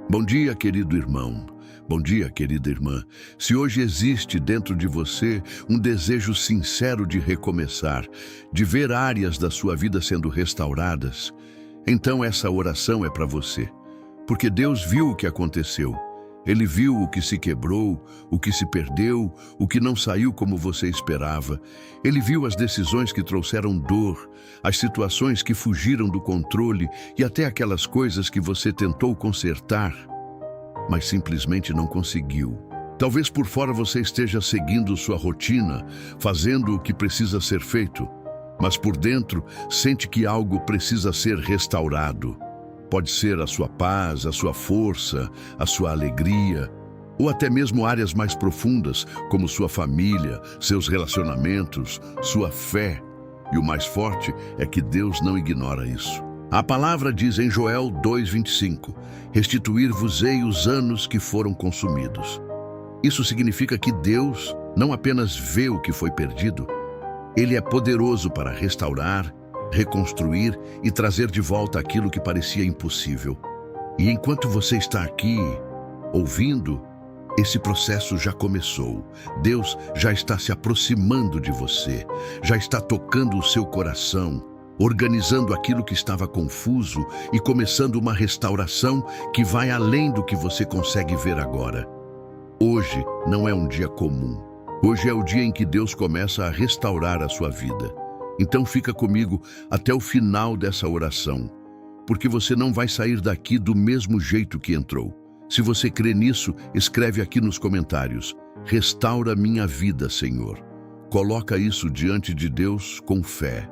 Bom dia, querido irmão. Bom dia, querida irmã. Se hoje existe dentro de você um desejo sincero de recomeçar, de ver áreas da sua vida sendo restauradas, então essa oração é para você. Porque Deus viu o que aconteceu. Ele viu o que se quebrou, o que se perdeu, o que não saiu como você esperava. Ele viu as decisões que trouxeram dor, as situações que fugiram do controle e até aquelas coisas que você tentou consertar, mas simplesmente não conseguiu. Talvez por fora você esteja seguindo sua rotina, fazendo o que precisa ser feito, mas por dentro sente que algo precisa ser restaurado. Pode ser a sua paz, a sua força, a sua alegria, ou até mesmo áreas mais profundas, como sua família, seus relacionamentos, sua fé. E o mais forte é que Deus não ignora isso. A palavra diz em Joel 2:25, restituir-vos-ei os anos que foram consumidos. Isso significa que Deus não apenas vê o que foi perdido, Ele é poderoso para restaurar, reconstruir e trazer de volta aquilo que parecia impossível. E enquanto você está aqui, ouvindo, esse processo já começou. Deus já está se aproximando de você, já está tocando o seu coração, organizando aquilo que estava confuso e começando uma restauração que vai além do que você consegue ver agora. Hoje não é um dia comum. Hoje é o dia em que Deus começa a restaurar a sua vida. Então fica comigo até o final dessa oração, porque você não vai sair daqui do mesmo jeito que entrou. Se você crê nisso, escreve aqui nos comentários: restaura minha vida, Senhor. Coloca isso diante de Deus com fé.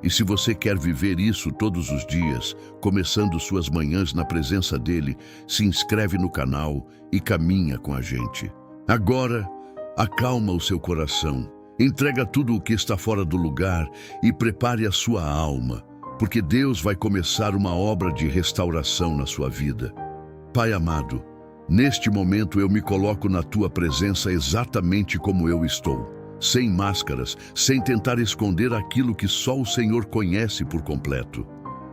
E se você quer viver isso todos os dias, começando suas manhãs na presença dele, se inscreve no canal e caminha com a gente. Agora, acalma o seu coração. Entrega tudo o que está fora do lugar e prepare a sua alma, porque Deus vai começar uma obra de restauração na sua vida. Pai amado, neste momento eu me coloco na tua presença exatamente como eu estou, sem máscaras, sem tentar esconder aquilo que só o Senhor conhece por completo.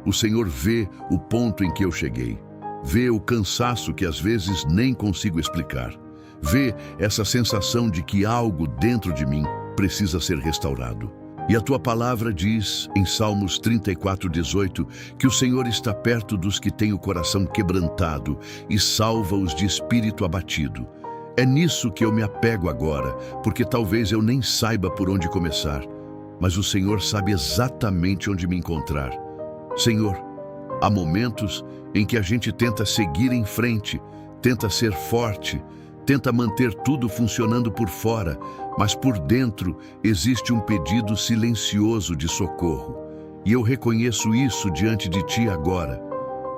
O Senhor vê o ponto em que eu cheguei, vê o cansaço que às vezes nem consigo explicar, vê essa sensação de que algo dentro de mim precisa ser restaurado. E a tua palavra diz, em Salmos 34:18, que o Senhor está perto dos que têm o coração quebrantado e salva-os de espírito abatido. É nisso que eu me apego agora, porque talvez eu nem saiba por onde começar, mas o Senhor sabe exatamente onde me encontrar. Senhor, há momentos em que a gente tenta seguir em frente, tenta ser forte, tenta manter tudo funcionando por fora, mas por dentro existe um pedido silencioso de socorro. E eu reconheço isso diante de ti agora.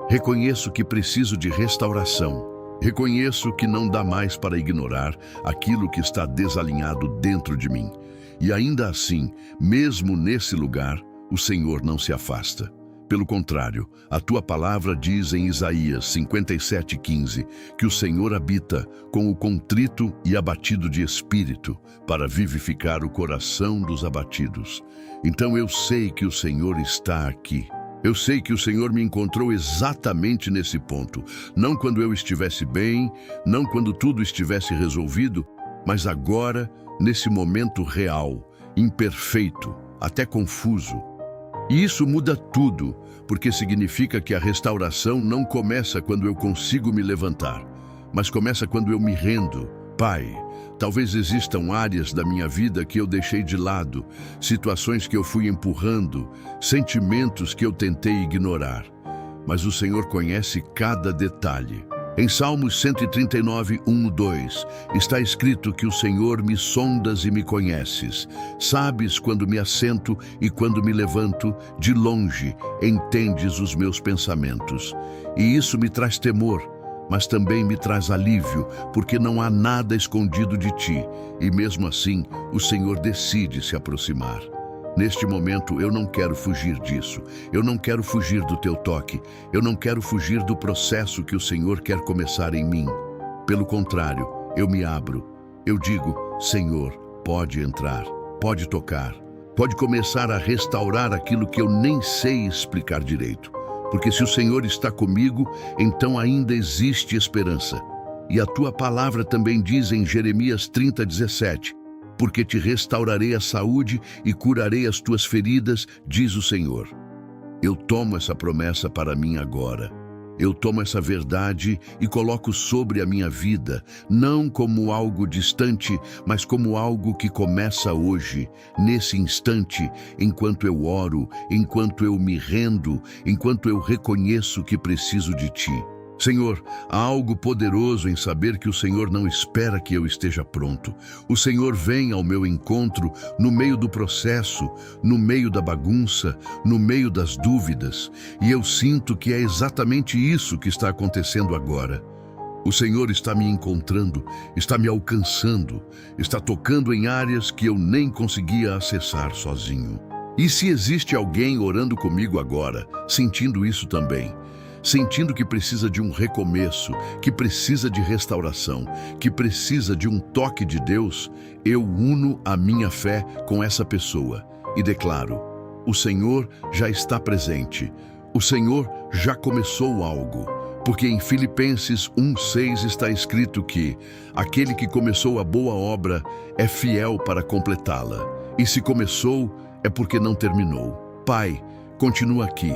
Reconheço que preciso de restauração. Reconheço que não dá mais para ignorar aquilo que está desalinhado dentro de mim. E ainda assim, mesmo nesse lugar, o Senhor não se afasta. Pelo contrário, a tua palavra diz em Isaías 57:15 que o Senhor habita com o contrito e abatido de espírito para vivificar o coração dos abatidos. Então eu sei que o Senhor está aqui. Eu sei que o Senhor me encontrou exatamente nesse ponto, não quando eu estivesse bem, não quando tudo estivesse resolvido, mas agora, nesse momento real, imperfeito, até confuso. E isso muda tudo, porque significa que a restauração não começa quando eu consigo me levantar, mas começa quando eu me rendo. Pai, talvez existam áreas da minha vida que eu deixei de lado, situações que eu fui empurrando, sentimentos que eu tentei ignorar, mas o Senhor conhece cada detalhe. Em Salmos 139:1-2, está escrito que o Senhor me sondas e me conheces. Sabes quando me assento e quando me levanto, de longe entendes os meus pensamentos. E isso me traz temor, mas também me traz alívio, porque não há nada escondido de ti, e mesmo assim o Senhor decide se aproximar. Neste momento, eu não quero fugir disso. Eu não quero fugir do teu toque. Eu não quero fugir do processo que o Senhor quer começar em mim. Pelo contrário, eu me abro. Eu digo: Senhor, pode entrar, pode tocar, pode começar a restaurar aquilo que eu nem sei explicar direito. porque se o Senhor está comigo, então ainda existe esperança. E a tua palavra também diz em Jeremias 30:17, porque te restaurarei a saúde e curarei as tuas feridas, diz o Senhor. Eu tomo essa promessa para mim agora. Eu tomo essa verdade e coloco sobre a minha vida, não como algo distante, mas como algo que começa hoje, nesse instante, enquanto eu oro, enquanto eu me rendo, enquanto eu reconheço que preciso de Ti. Senhor, há algo poderoso em saber que o Senhor não espera que eu esteja pronto. O Senhor vem ao meu encontro no meio do processo, no meio da bagunça, no meio das dúvidas, e eu sinto que é exatamente isso que está acontecendo agora. O Senhor está me encontrando, está me alcançando, está tocando em áreas que eu nem conseguia acessar sozinho. E se existe alguém orando comigo agora, sentindo isso também, sentindo que precisa de um recomeço, que precisa de restauração, que precisa de um toque de Deus, eu uno a minha fé com essa pessoa e declaro: o Senhor já está presente, o Senhor já começou algo, porque em Filipenses 1:6 está escrito que aquele que começou a boa obra é fiel para completá-la, e se começou é porque não terminou. Pai, continua aqui,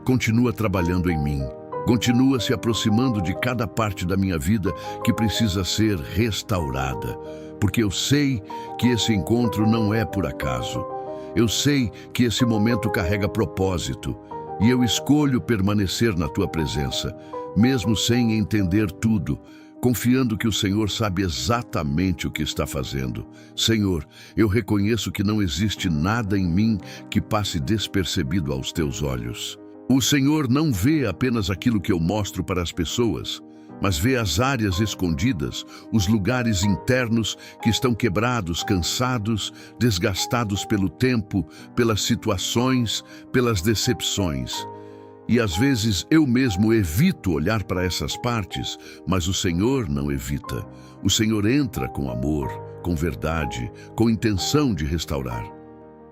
continua trabalhando em mim. Continua se aproximando de cada parte da minha vida que precisa ser restaurada, porque eu sei que esse encontro não é por acaso. Eu sei que esse momento carrega propósito, e eu escolho permanecer na Tua presença, mesmo sem entender tudo, confiando que o Senhor sabe exatamente o que está fazendo. Senhor, eu reconheço que não existe nada em mim que passe despercebido aos Teus olhos. O Senhor não vê apenas aquilo que eu mostro para as pessoas, mas vê as áreas escondidas, os lugares internos que estão quebrados, cansados, desgastados pelo tempo, pelas situações, pelas decepções. E às vezes eu mesmo evito olhar para essas partes, mas o Senhor não evita. O Senhor entra com amor, com verdade, com intenção de restaurar.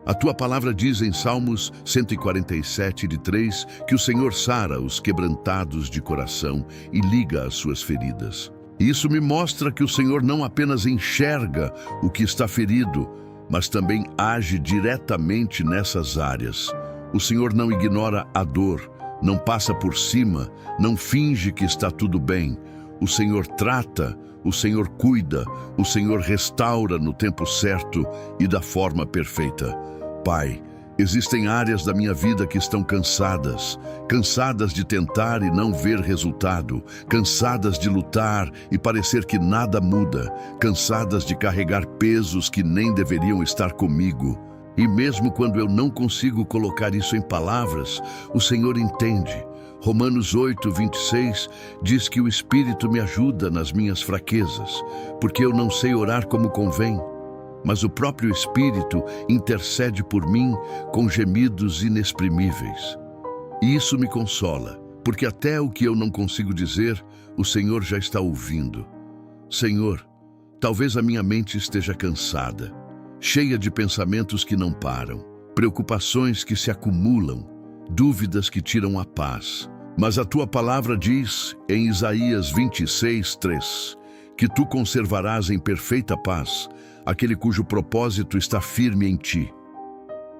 A Tua palavra diz em Salmos 147:3 que o Senhor sara os quebrantados de coração e liga as suas feridas. Isso me mostra que o Senhor não apenas enxerga o que está ferido, mas também age diretamente nessas áreas. O Senhor não ignora a dor, não passa por cima, não finge que está tudo bem. O Senhor trata, o Senhor cuida, o Senhor restaura no tempo certo e da forma perfeita. Pai, existem áreas da minha vida que estão cansadas de tentar e não ver resultado, cansadas de lutar e parecer que nada muda, cansadas de carregar pesos que nem deveriam estar comigo. E mesmo quando eu não consigo colocar isso em palavras, o Senhor entende. Romanos 8:26 diz que o Espírito me ajuda nas minhas fraquezas, porque eu não sei orar como convém. Mas o próprio Espírito intercede por mim com gemidos inexprimíveis. E isso me consola, porque até o que eu não consigo dizer, o Senhor já está ouvindo. Senhor, talvez a minha mente esteja cansada, cheia de pensamentos que não param, preocupações que se acumulam, dúvidas que tiram a paz. Mas a Tua palavra diz, em Isaías 26:3, que Tu conservarás em perfeita paz aquele cujo propósito está firme em Ti.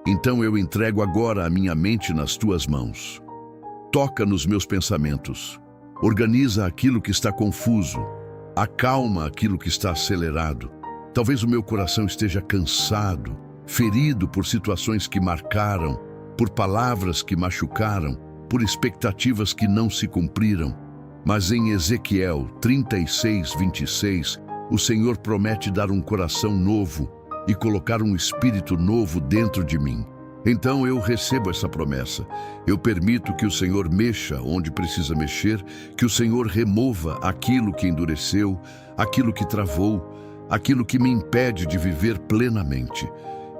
Então eu entrego agora a minha mente nas Tuas mãos. Toca nos meus pensamentos, organiza aquilo que está confuso, acalma aquilo que está acelerado. Talvez o meu coração esteja cansado, ferido por situações que marcaram, por palavras que machucaram, por expectativas que não se cumpriram. Mas em Ezequiel 36:26, o Senhor promete dar um coração novo e colocar um espírito novo dentro de mim. Então eu recebo essa promessa. Eu permito que o Senhor mexa onde precisa mexer, que o Senhor remova aquilo que endureceu, aquilo que travou, aquilo que me impede de viver plenamente.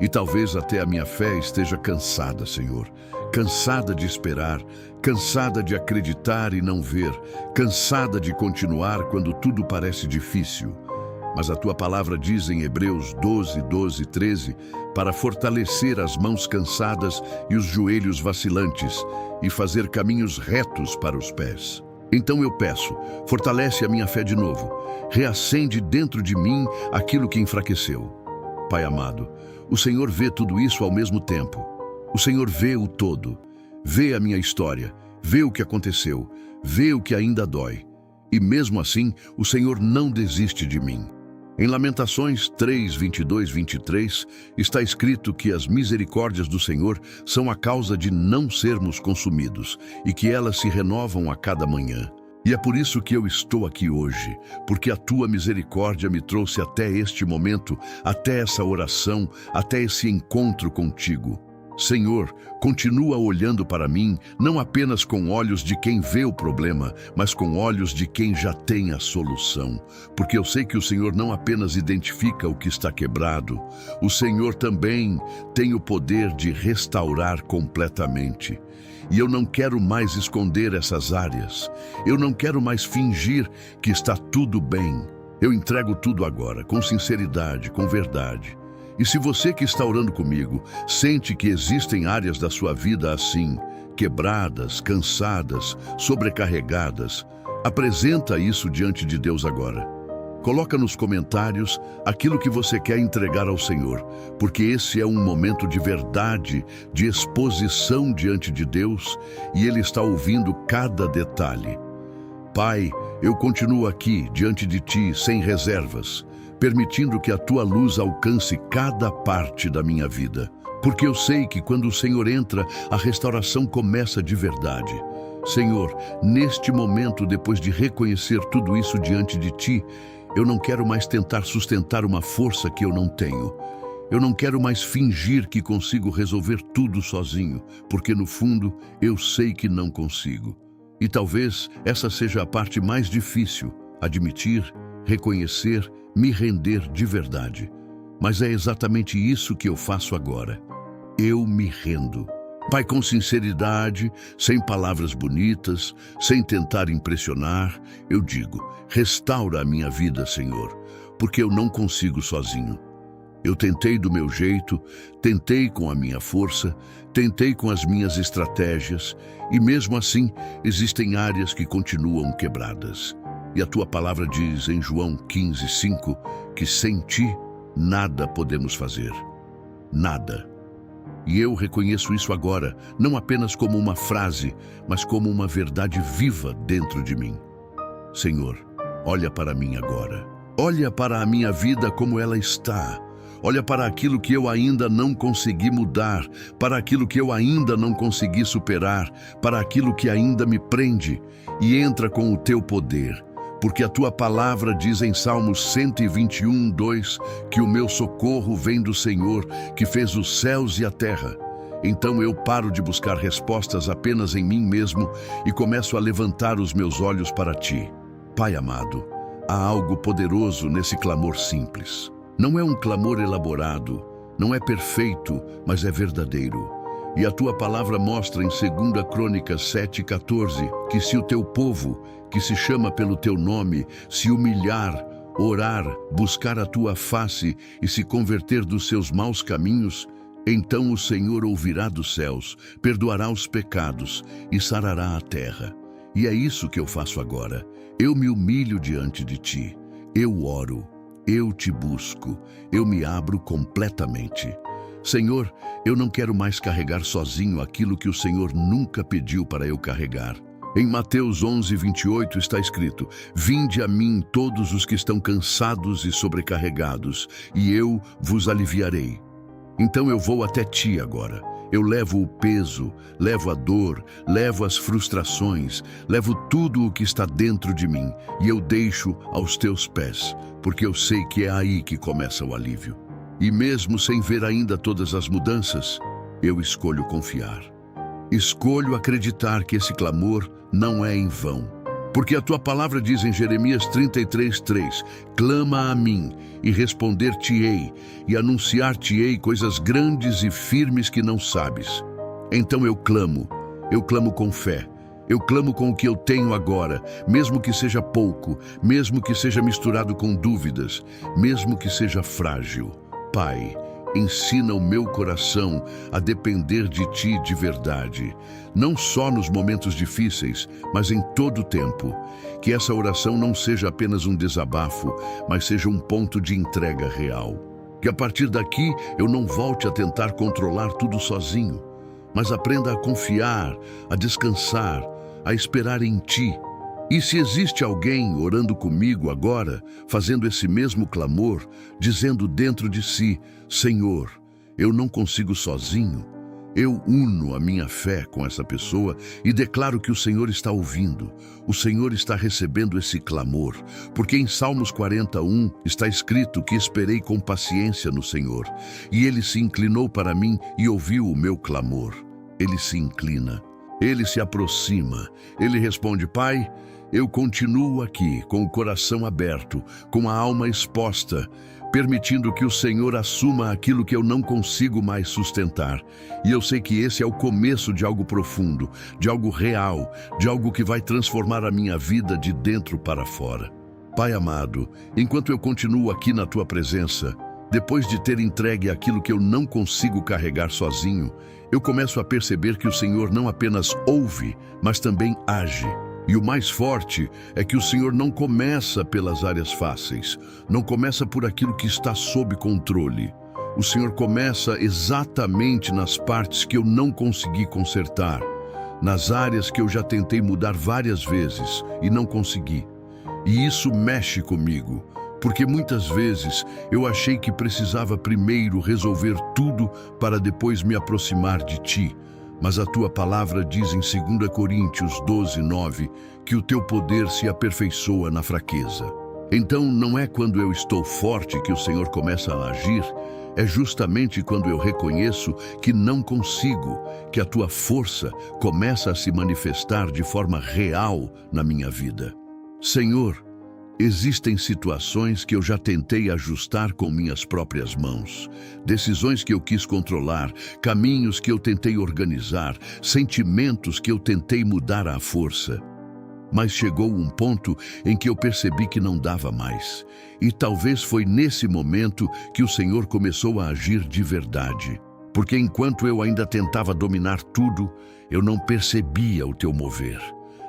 E talvez até a minha fé esteja cansada, Senhor. Cansada de esperar, cansada de acreditar e não ver, cansada de continuar quando tudo parece difícil. Mas a tua palavra diz em Hebreus 12, 12 e 13, para fortalecer as mãos cansadas e os joelhos vacilantes e fazer caminhos retos para os pés. Então eu peço, fortalece a minha fé de novo, reacende dentro de mim aquilo que enfraqueceu. Pai amado, o Senhor vê tudo isso ao mesmo tempo. O Senhor vê o todo, vê a minha história, vê o que aconteceu, vê o que ainda dói. E mesmo assim, o Senhor não desiste de mim. Em Lamentações 3, 22, 23, está escrito que as misericórdias do Senhor são a causa de não sermos consumidos e que elas se renovam a cada manhã. E é por isso que eu estou aqui hoje, porque a tua misericórdia me trouxe até este momento, até essa oração, até esse encontro contigo. Senhor, continua olhando para mim, não apenas com olhos de quem vê o problema, mas com olhos de quem já tem a solução. Porque eu sei que o Senhor não apenas identifica o que está quebrado, o Senhor também tem o poder de restaurar completamente. E eu não quero mais esconder essas áreas. Eu não quero mais fingir que está tudo bem. Eu entrego tudo agora, com sinceridade, com verdade. E se você que está orando comigo sente que existem áreas da sua vida assim, quebradas, cansadas, sobrecarregadas, apresenta isso diante de Deus agora. Coloca nos comentários aquilo que você quer entregar ao Senhor, porque esse é um momento de verdade, de exposição diante de Deus, e Ele está ouvindo cada detalhe. Pai, eu continuo aqui diante de Ti sem reservas, permitindo que a Tua luz alcance cada parte da minha vida. Porque eu sei que quando o Senhor entra, a restauração começa de verdade. Senhor, neste momento, depois de reconhecer tudo isso diante de Ti, eu não quero mais tentar sustentar uma força que eu não tenho. Eu não quero mais fingir que consigo resolver tudo sozinho, porque no fundo eu sei que não consigo. E talvez essa seja a parte mais difícil, admitir, reconhecer, me render de verdade. Mas é exatamente isso que eu faço agora. Eu me rendo. Pai, com sinceridade, sem palavras bonitas, sem tentar impressionar, eu digo, restaura a minha vida, Senhor, porque eu não consigo sozinho. Eu tentei do meu jeito, tentei com a minha força, tentei com as minhas estratégias, e mesmo assim existem áreas que continuam quebradas. E a tua palavra diz em João 15, 5, que sem ti nada podemos fazer. Nada. E eu reconheço isso agora, não apenas como uma frase, mas como uma verdade viva dentro de mim. Senhor, olha para mim agora. Olha para a minha vida como ela está. Olha para aquilo que eu ainda não consegui mudar, para aquilo que eu ainda não consegui superar, para aquilo que ainda me prende, e entra com o teu poder. Porque a tua palavra diz em Salmos 121, 2, que o meu socorro vem do Senhor, que fez os céus e a terra. Então eu paro de buscar respostas apenas em mim mesmo e começo a levantar os meus olhos para ti. Pai amado, há algo poderoso nesse clamor simples. Não é um clamor elaborado, não é perfeito, mas é verdadeiro. E a tua palavra mostra em 2 Crônicas 7,14 que se o teu povo, que se chama pelo teu nome, se humilhar, orar, buscar a tua face e se converter dos seus maus caminhos, então o Senhor ouvirá dos céus, perdoará os pecados e sarará a terra. E é isso que eu faço agora. Eu me humilho diante de ti. Eu oro. Eu te busco. Eu me abro completamente. Senhor, eu não quero mais carregar sozinho aquilo que o Senhor nunca pediu para eu carregar. Em Mateus 11, 28 está escrito, vinde a mim todos os que estão cansados e sobrecarregados, e eu vos aliviarei. Então eu vou até ti agora. Eu levo o peso, levo a dor, levo as frustrações, levo tudo o que está dentro de mim, e eu deixo aos teus pés, porque eu sei que é aí que começa o alívio. E mesmo sem ver ainda todas as mudanças, eu escolho confiar. Escolho acreditar que esse clamor não é em vão. Porque a tua palavra diz em Jeremias 33:3, clama a mim e responder-te-ei e anunciar-te-ei coisas grandes e firmes que não sabes. Então eu clamo com fé, Eu clamo com o que eu tenho agora, mesmo que seja pouco, mesmo que seja misturado com dúvidas, mesmo que seja frágil. Pai, ensina o meu coração a depender de Ti de verdade, não só nos momentos difíceis, mas em todo o tempo. Que essa oração não seja apenas um desabafo, mas seja um ponto de entrega real. Que a partir daqui eu não volte a tentar controlar tudo sozinho, mas aprenda a confiar, a descansar, a esperar em Ti. E se existe alguém orando comigo agora, fazendo esse mesmo clamor, dizendo dentro de si: Senhor, eu não consigo sozinho, eu uno a minha fé com essa pessoa e declaro que o Senhor está ouvindo, o Senhor está recebendo esse clamor, porque em Salmos 41 está escrito que esperei com paciência no Senhor, e Ele se inclinou para mim e ouviu o meu clamor. Ele se inclina, Ele se aproxima, Ele responde: Pai, eu continuo aqui com o coração aberto, com a alma exposta, permitindo que o Senhor assuma aquilo que eu não consigo mais sustentar. E eu sei que esse é o começo de algo profundo, de algo real, de algo que vai transformar a minha vida de dentro para fora. Pai amado, enquanto eu continuo aqui na Tua presença, depois de ter entregue aquilo que eu não consigo carregar sozinho, eu começo a perceber que o Senhor não apenas ouve, mas também age. E o mais forte é que o Senhor não começa pelas áreas fáceis, não começa por aquilo que está sob controle. O Senhor começa exatamente nas partes que eu não consegui consertar, nas áreas que eu já tentei mudar várias vezes e não consegui. E isso mexe comigo, porque muitas vezes eu achei que precisava primeiro resolver tudo para depois me aproximar de Ti. Mas a Tua palavra diz em 2 Coríntios 12:9 que o Teu poder se aperfeiçoa na fraqueza. Então não é quando eu estou forte que o Senhor começa a agir, é justamente quando eu reconheço que não consigo, que a Tua força começa a se manifestar de forma real na minha vida. Senhor, existem situações que eu já tentei ajustar com minhas próprias mãos, decisões que eu quis controlar, caminhos que eu tentei organizar, sentimentos que eu tentei mudar à força. Mas chegou um ponto em que eu percebi que não dava mais. E talvez foi nesse momento que o Senhor começou a agir de verdade. Porque enquanto eu ainda tentava dominar tudo, eu não percebia o Teu mover.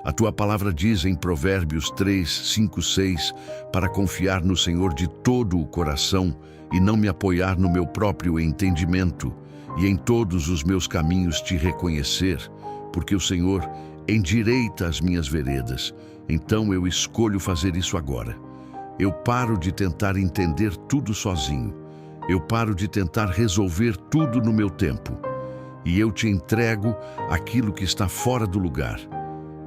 A Tua palavra diz em Provérbios 3, 5, 6, para confiar no Senhor de todo o coração e não me apoiar no meu próprio entendimento, e em todos os meus caminhos Te reconhecer, porque o Senhor endireita as minhas veredas. Então eu escolho fazer isso agora. Eu paro de tentar entender tudo sozinho. Eu paro de tentar resolver tudo no meu tempo. E eu Te entrego aquilo que está fora do lugar.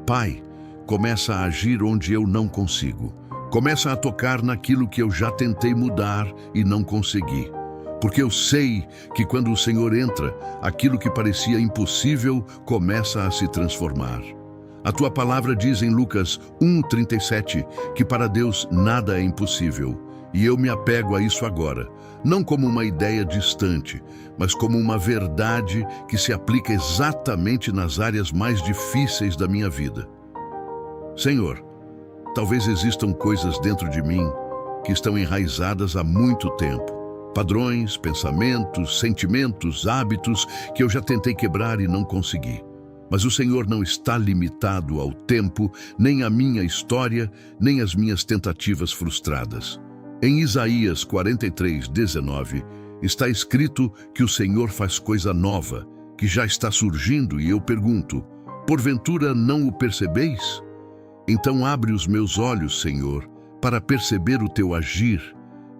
Pai, começa a agir onde eu não consigo. Começa a tocar naquilo que eu já tentei mudar e não consegui. Porque eu sei que quando o Senhor entra, aquilo que parecia impossível começa a se transformar. A Tua palavra diz em Lucas 1:37 que para Deus nada é impossível. E eu me apego a isso agora, não como uma ideia distante, mas como uma verdade que se aplica exatamente nas áreas mais difíceis da minha vida. Senhor, talvez existam coisas dentro de mim que estão enraizadas há muito tempo. Padrões, pensamentos, sentimentos, hábitos que eu já tentei quebrar e não consegui. Mas o Senhor não está limitado ao tempo, nem à minha história, nem às minhas tentativas frustradas. Em Isaías 43:19, está escrito que o Senhor faz coisa nova, que já está surgindo, e eu pergunto: porventura não o percebeis? Então abre os meus olhos, Senhor, para perceber o Teu agir,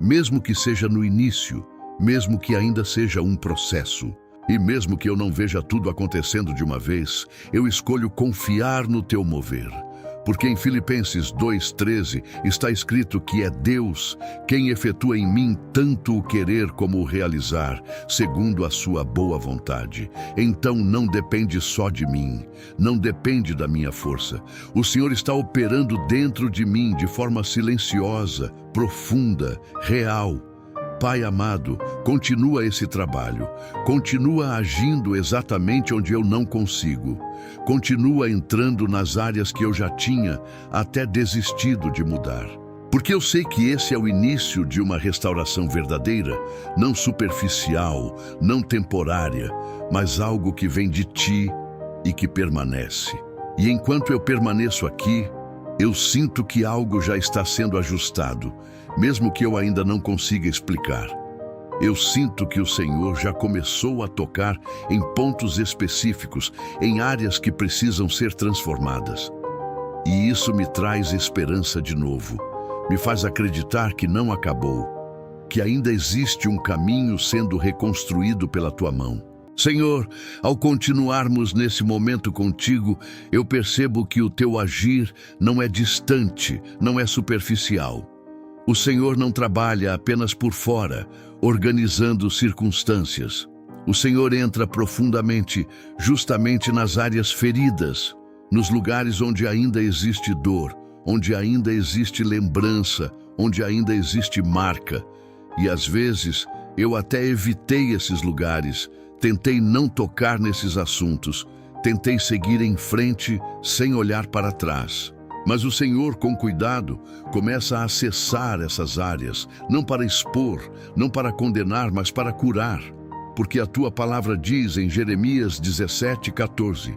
mesmo que seja no início, mesmo que ainda seja um processo. E mesmo que eu não veja tudo acontecendo de uma vez, eu escolho confiar no Teu mover. Porque em Filipenses 2:13 está escrito que é Deus quem efetua em mim tanto o querer como o realizar, segundo a Sua boa vontade. Então não depende só de mim, não depende da minha força. O Senhor está operando dentro de mim de forma silenciosa, profunda, real. Pai amado, continua esse trabalho. Continua agindo exatamente onde eu não consigo. Continua entrando nas áreas que eu já tinha até desistido de mudar. Porque eu sei que esse é o início de uma restauração verdadeira, não superficial, não temporária, mas algo que vem de ti e que permanece. E enquanto eu permaneço aqui, eu sinto que algo já está sendo ajustado, mesmo que eu ainda não consiga explicar. Eu sinto que o Senhor já começou a tocar em pontos específicos, em áreas que precisam ser transformadas. E isso me traz esperança de novo. Me faz acreditar que não acabou, que ainda existe um caminho sendo reconstruído pela tua mão. Senhor, ao continuarmos nesse momento contigo, eu percebo que o teu agir não é distante, não é superficial. O Senhor não trabalha apenas por fora, organizando circunstâncias. O Senhor entra profundamente, justamente nas áreas feridas, nos lugares onde ainda existe dor, onde ainda existe lembrança, onde ainda existe marca. E às vezes eu até evitei esses lugares, tentei não tocar nesses assuntos, tentei seguir em frente sem olhar para trás. Mas o Senhor, com cuidado, começa a acessar essas áreas, não para expor, não para condenar, mas para curar. Porque a tua palavra diz em Jeremias 17:14: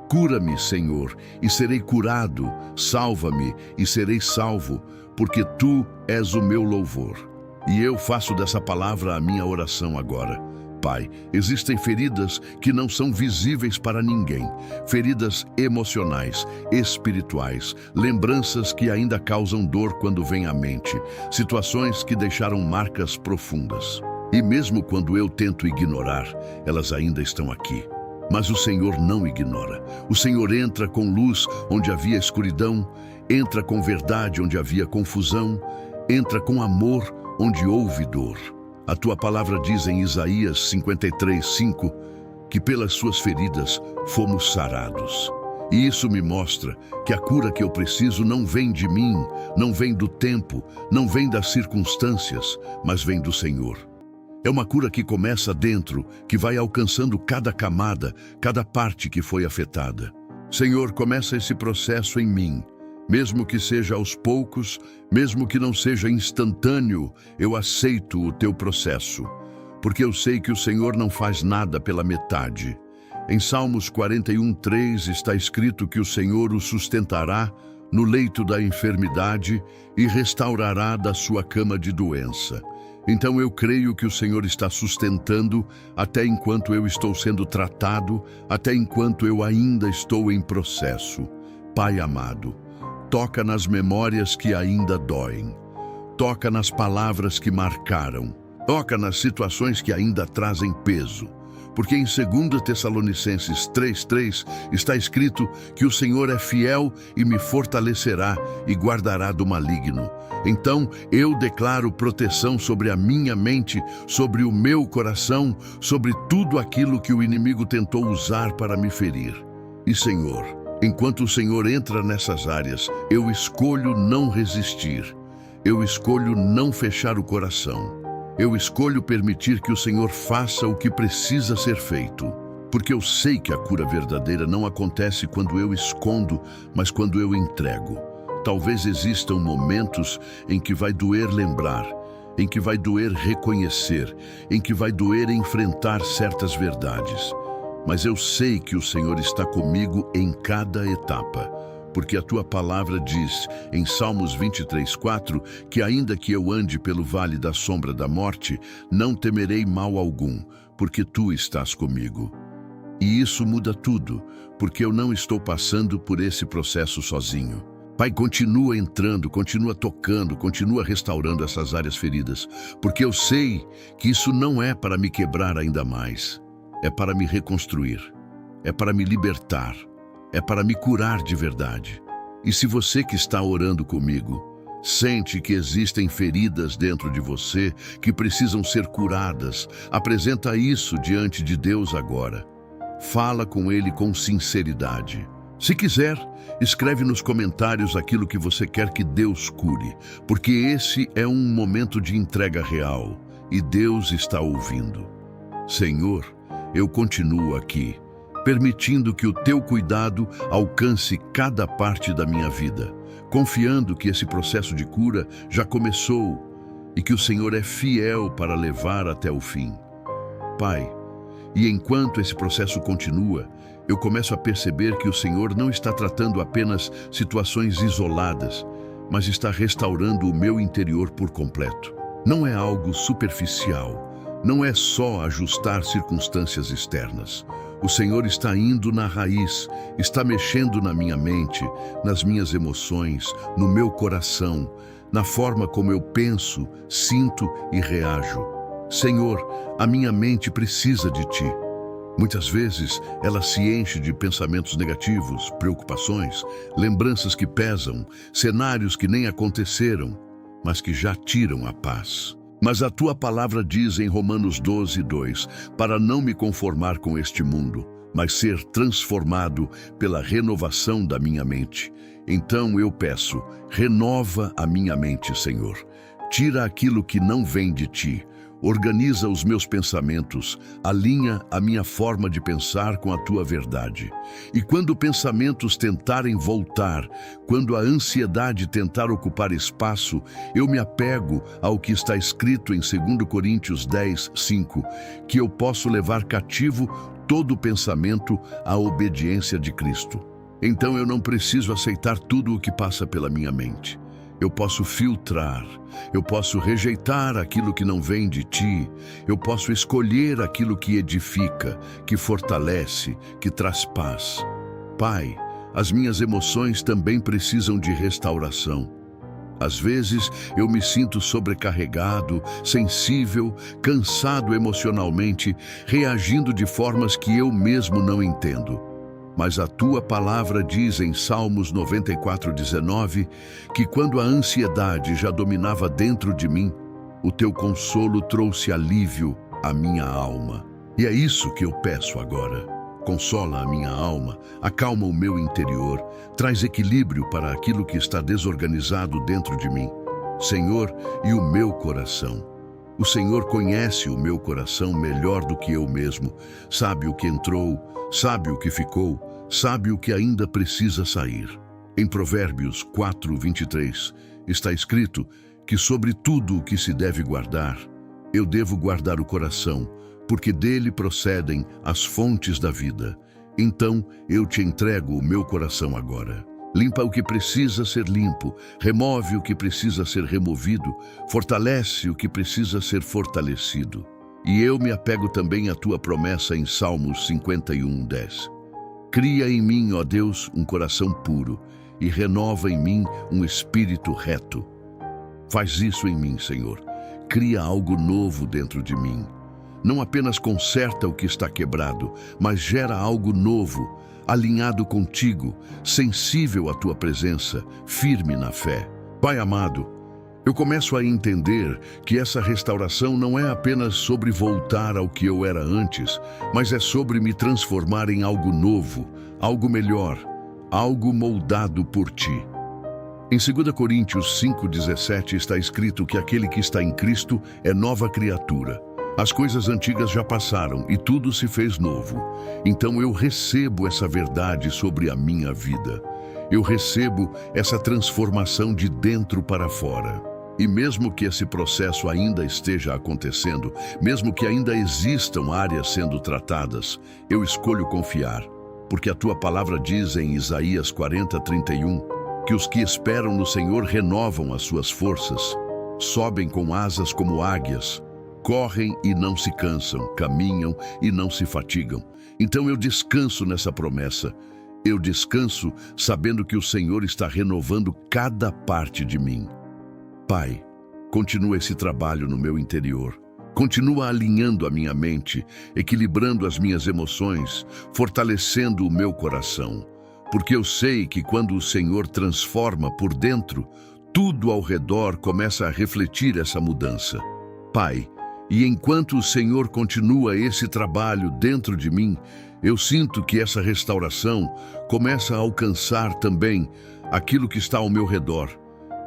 cura-me, Senhor, e serei curado, salva-me e serei salvo, porque tu és o meu louvor. E eu faço dessa palavra a minha oração agora. Pai, existem feridas que não são visíveis para ninguém, feridas emocionais, espirituais, lembranças que ainda causam dor quando vêm à mente, situações que deixaram marcas profundas. E mesmo quando eu tento ignorar, elas ainda estão aqui. Mas o Senhor não ignora. O Senhor entra com luz onde havia escuridão, entra com verdade onde havia confusão, entra com amor onde houve dor. A tua palavra diz em Isaías 53:5 que pelas suas feridas fomos sarados. E isso me mostra que a cura que eu preciso não vem de mim, não vem do tempo, não vem das circunstâncias, mas vem do Senhor. É uma cura que começa dentro, que vai alcançando cada camada, cada parte que foi afetada. Senhor, começa esse processo em mim. Mesmo que seja aos poucos, mesmo que não seja instantâneo, eu aceito o teu processo, porque eu sei que o Senhor não faz nada pela metade. Em Salmos 41:3 está escrito que o Senhor o sustentará no leito da enfermidade e restaurará da sua cama de doença. Então eu creio que o Senhor está sustentando até enquanto eu estou sendo tratado, até enquanto eu ainda estou em processo. Pai amado, toca nas memórias que ainda doem. Toca nas palavras que marcaram. Toca nas situações que ainda trazem peso. Porque em 2 Tessalonicenses 3:3 está escrito que o Senhor é fiel e me fortalecerá e guardará do maligno. Então eu declaro proteção sobre a minha mente, sobre o meu coração, sobre tudo aquilo que o inimigo tentou usar para me ferir. E Senhor, enquanto o Senhor entra nessas áreas, eu escolho não resistir. Eu escolho não fechar o coração. Eu escolho permitir que o Senhor faça o que precisa ser feito. Porque eu sei que a cura verdadeira não acontece quando eu escondo, mas quando eu entrego. Talvez existam momentos em que vai doer lembrar, em que vai doer reconhecer, em que vai doer enfrentar certas verdades. Mas eu sei que o Senhor está comigo em cada etapa, porque a tua palavra diz em Salmos 23:4 que ainda que eu ande pelo vale da sombra da morte, não temerei mal algum, porque tu estás comigo. E isso muda tudo, porque eu não estou passando por esse processo sozinho. Pai, continua entrando, continua tocando, continua restaurando essas áreas feridas, porque eu sei que isso não é para me quebrar ainda mais. É para me reconstruir, é para me libertar, é para me curar de verdade. E se você que está orando comigo sente que existem feridas dentro de você que precisam ser curadas, apresenta isso diante de Deus agora. Fala com Ele com sinceridade. Se quiser, escreve nos comentários aquilo que você quer que Deus cure, porque esse é um momento de entrega real. e Deus está ouvindo. Senhor, eu continuo aqui, permitindo que o teu cuidado alcance cada parte da minha vida, confiando que esse processo de cura já começou e que o Senhor é fiel para levar até o fim. Pai, e enquanto esse processo continua, eu começo a perceber que o Senhor não está tratando apenas situações isoladas, mas está restaurando o meu interior por completo. Não é algo superficial, não é só ajustar circunstâncias externas. O Senhor está indo na raiz, está mexendo na minha mente, nas minhas emoções, no meu coração, na forma como eu penso, sinto e reajo. Senhor, a minha mente precisa de Ti. Muitas vezes ela se enche de pensamentos negativos, preocupações, lembranças que pesam, cenários que nem aconteceram, mas que já tiram a paz. Mas a tua palavra diz em Romanos 12:2, para não me conformar com este mundo, mas ser transformado pela renovação da minha mente. Então eu peço, renova a minha mente, Senhor. Tira aquilo que não vem de Ti. Organiza os meus pensamentos, alinha a minha forma de pensar com a Tua verdade. E quando pensamentos tentarem voltar, quando a ansiedade tentar ocupar espaço, eu me apego ao que está escrito em 2 Coríntios 10:5, que eu posso levar cativo todo pensamento à obediência de Cristo. Então eu não preciso aceitar tudo o que passa pela minha mente. Eu posso filtrar, eu posso rejeitar aquilo que não vem de Ti, eu posso escolher aquilo que edifica, que fortalece, que traz paz. Pai, as minhas emoções também precisam de restauração. Às vezes eu me sinto sobrecarregado, sensível, cansado emocionalmente, reagindo de formas que eu mesmo não entendo. Mas a Tua palavra diz em Salmos 94:19 que quando a ansiedade já dominava dentro de mim, o Teu consolo trouxe alívio à minha alma. E é isso que eu peço agora. Consola a minha alma, acalma o meu interior, traz equilíbrio para aquilo que está desorganizado dentro de mim. Senhor, e o meu coração. O Senhor conhece o meu coração melhor do que eu mesmo, sabe o que entrou, sabe o que ficou, sabe o que ainda precisa sair. Em Provérbios 4:23 está escrito que sobre tudo o que se deve guardar, eu devo guardar o coração, porque dele procedem as fontes da vida. Então eu te entrego o meu coração agora. Limpa o que precisa ser limpo, remove o que precisa ser removido, fortalece o que precisa ser fortalecido. E eu me apego também à Tua promessa em Salmos 51:10. Cria em mim, ó Deus, um coração puro e renova em mim um espírito reto. Faz isso em mim, Senhor. Cria algo novo dentro de mim. Não apenas conserta o que está quebrado, mas gera algo novo, alinhado contigo, sensível à Tua presença, firme na fé. Pai amado, eu começo a entender que essa restauração não é apenas sobre voltar ao que eu era antes, mas é sobre me transformar em algo novo, algo melhor, algo moldado por Ti. Em 2 Coríntios 5:17 está escrito que aquele que está em Cristo é nova criatura. As coisas antigas já passaram e tudo se fez novo. Então eu recebo essa verdade sobre a minha vida. Eu recebo essa transformação de dentro para fora. E mesmo que esse processo ainda esteja acontecendo, mesmo que ainda existam áreas sendo tratadas, eu escolho confiar, porque a Tua palavra diz em Isaías 40:31 que os que esperam no Senhor renovam as suas forças, sobem com asas como águias, correm e não se cansam, caminham e não se fatigam. Então eu descanso nessa promessa. Eu descanso sabendo que o Senhor está renovando cada parte de mim. Pai, continua esse trabalho no meu interior. Continua alinhando a minha mente, equilibrando as minhas emoções, fortalecendo o meu coração. Porque eu sei que quando o Senhor transforma por dentro, tudo ao redor começa a refletir essa mudança. Pai, e enquanto o Senhor continua esse trabalho dentro de mim, eu sinto que essa restauração começa a alcançar também aquilo que está ao meu redor,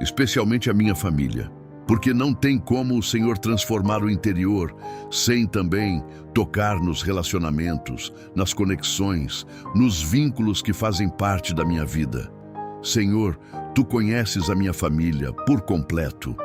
especialmente a minha família. porque não tem como o Senhor transformar o interior sem também tocar nos relacionamentos, nas conexões, nos vínculos que fazem parte da minha vida. Senhor, Tu conheces a minha família por completo.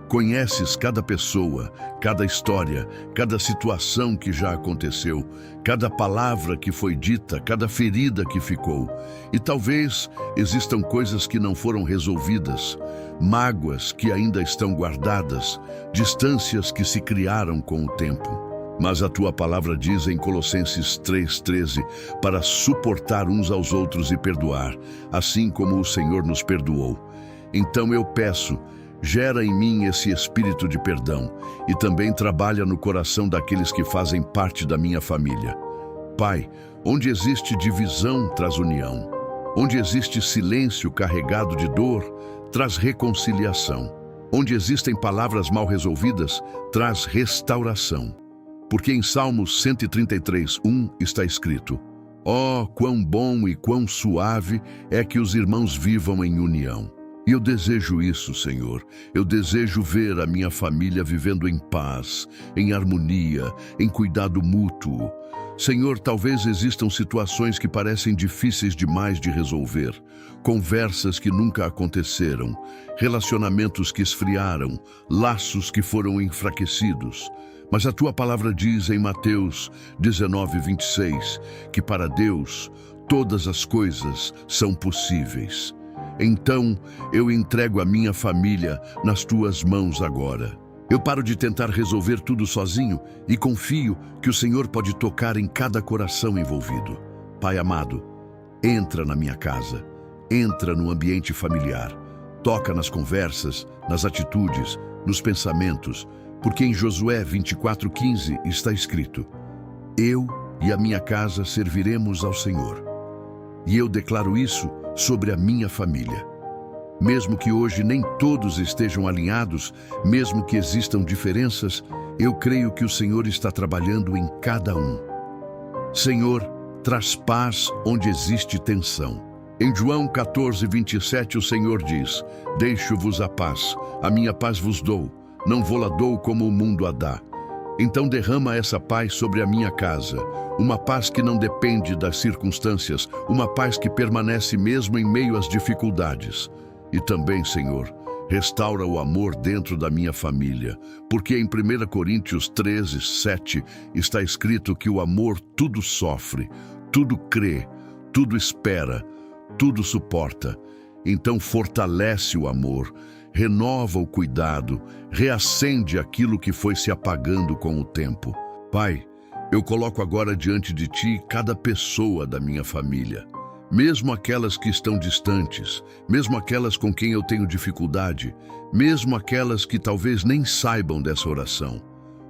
Conheces cada pessoa, cada história, cada situação que já aconteceu, cada palavra que foi dita, cada ferida que ficou. E talvez existam coisas que não foram resolvidas, mágoas que ainda estão guardadas, distâncias que se criaram com o tempo. Mas a Tua palavra diz em Colossenses 3,13, para suportar uns aos outros e perdoar, assim como o Senhor nos perdoou. Então eu peço, gera em mim esse espírito de perdão e também trabalha no coração daqueles que fazem parte da minha família. Pai, onde existe divisão, traz união. Onde existe silêncio carregado de dor, traz reconciliação. Onde existem palavras mal resolvidas, traz restauração. Porque em Salmos 133:1 está escrito: ó, quão bom e quão suave é que os irmãos vivam em união. E eu desejo isso, Senhor. Eu desejo ver a minha família vivendo em paz, em harmonia, em cuidado mútuo. Senhor, talvez existam situações que parecem difíceis demais de resolver, conversas que nunca aconteceram, relacionamentos que esfriaram, laços que foram enfraquecidos. Mas a Tua palavra diz em Mateus 19:26 que para Deus todas as coisas são possíveis. Então, eu entrego a minha família nas Tuas mãos agora. Eu paro de tentar resolver tudo sozinho e confio que o Senhor pode tocar em cada coração envolvido. Pai amado, entra na minha casa, entra no ambiente familiar, toca nas conversas, nas atitudes, nos pensamentos, porque em Josué 24:15 está escrito: eu e a minha casa serviremos ao Senhor. E eu declaro isso sobre a minha família. Mesmo que hoje nem todos estejam alinhados, mesmo que existam diferenças, eu creio que o Senhor está trabalhando em cada um. Senhor, traz paz onde existe tensão. Em João 14:27 o Senhor diz: deixo-vos a minha paz vos dou, não vou-la dou como o mundo a dá. Então derrama essa paz sobre a minha casa, uma paz que não depende das circunstâncias, uma paz que permanece mesmo em meio às dificuldades. E também, Senhor, restaura o amor dentro da minha família, porque em 1 Coríntios 13:7 está escrito que o amor tudo sofre, tudo crê, tudo espera, tudo suporta. Então fortalece o amor, renova o cuidado, reacende aquilo que foi se apagando com o tempo. Pai, eu coloco agora diante de Ti cada pessoa da minha família, mesmo aquelas que estão distantes, mesmo aquelas com quem eu tenho dificuldade, mesmo aquelas que talvez nem saibam dessa oração.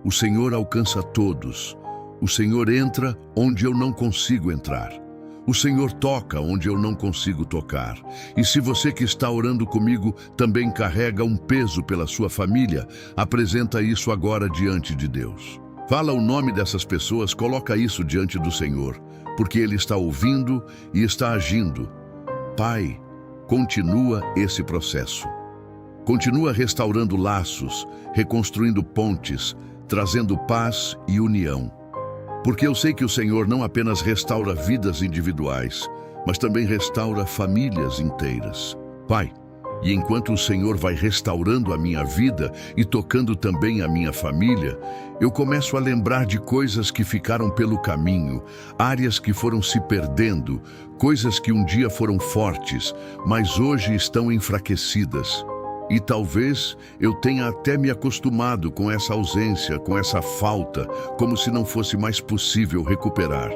O Senhor alcança todos. O Senhor entra onde eu não consigo entrar. O Senhor toca onde eu não consigo tocar. E se você que está orando comigo também carrega um peso pela sua família, apresenta isso agora diante de Deus. Fala o nome dessas pessoas, coloca isso diante do Senhor, porque Ele está ouvindo e está agindo. Pai, continua esse processo. Continua restaurando laços, reconstruindo pontes, trazendo paz e união. Porque eu sei que o Senhor não apenas restaura vidas individuais, mas também restaura famílias inteiras. Pai, e enquanto o Senhor vai restaurando a minha vida e tocando também a minha família, eu começo a lembrar de coisas que ficaram pelo caminho, áreas que foram se perdendo, coisas que um dia foram fortes, mas hoje estão enfraquecidas. E talvez eu tenha até me acostumado com essa ausência, com essa falta, como se não fosse mais possível recuperar.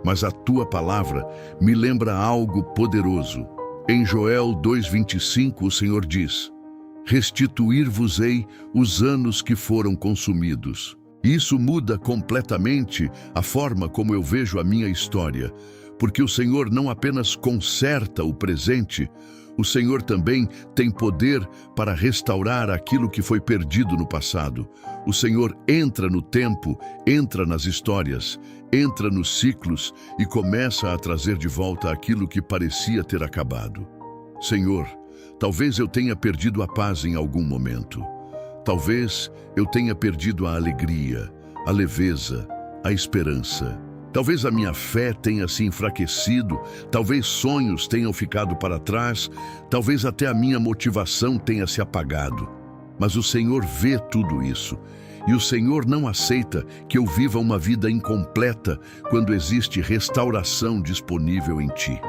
Mas a Tua palavra me lembra algo poderoso. Em Joel 2:25 o Senhor diz: restituir-vos-ei os anos que foram consumidos. Isso muda completamente a forma como eu vejo a minha história, porque o Senhor não apenas conserta o presente, o Senhor também tem poder para restaurar aquilo que foi perdido no passado. O Senhor entra no tempo, entra nas histórias, entra nos ciclos e começa a trazer de volta aquilo que parecia ter acabado. Senhor, talvez eu tenha perdido a paz em algum momento. Talvez eu tenha perdido a alegria, a leveza, a esperança. Talvez a minha fé tenha se enfraquecido, talvez sonhos tenham ficado para trás, talvez até a minha motivação tenha se apagado. Mas o Senhor vê tudo isso, e o Senhor não aceita que eu viva uma vida incompleta quando existe restauração disponível em Ti.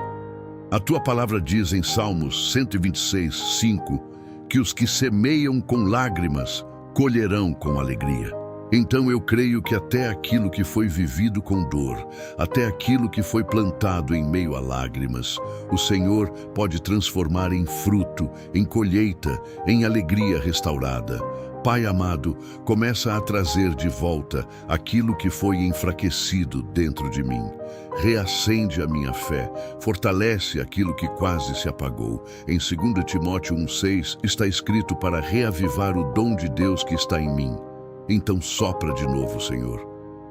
A Tua palavra diz em Salmos 126, 5, que os que semeiam com lágrimas colherão com alegria. Então eu creio que até aquilo que foi vivido com dor, até aquilo que foi plantado em meio a lágrimas, o Senhor pode transformar em fruto, em colheita, em alegria restaurada. Pai amado, começa a trazer de volta aquilo que foi enfraquecido dentro de mim. Reacende a minha fé, fortalece aquilo que quase se apagou. Em 2 Timóteo 1,6 está escrito para reavivar o dom de Deus que está em mim. Então sopra de novo, Senhor.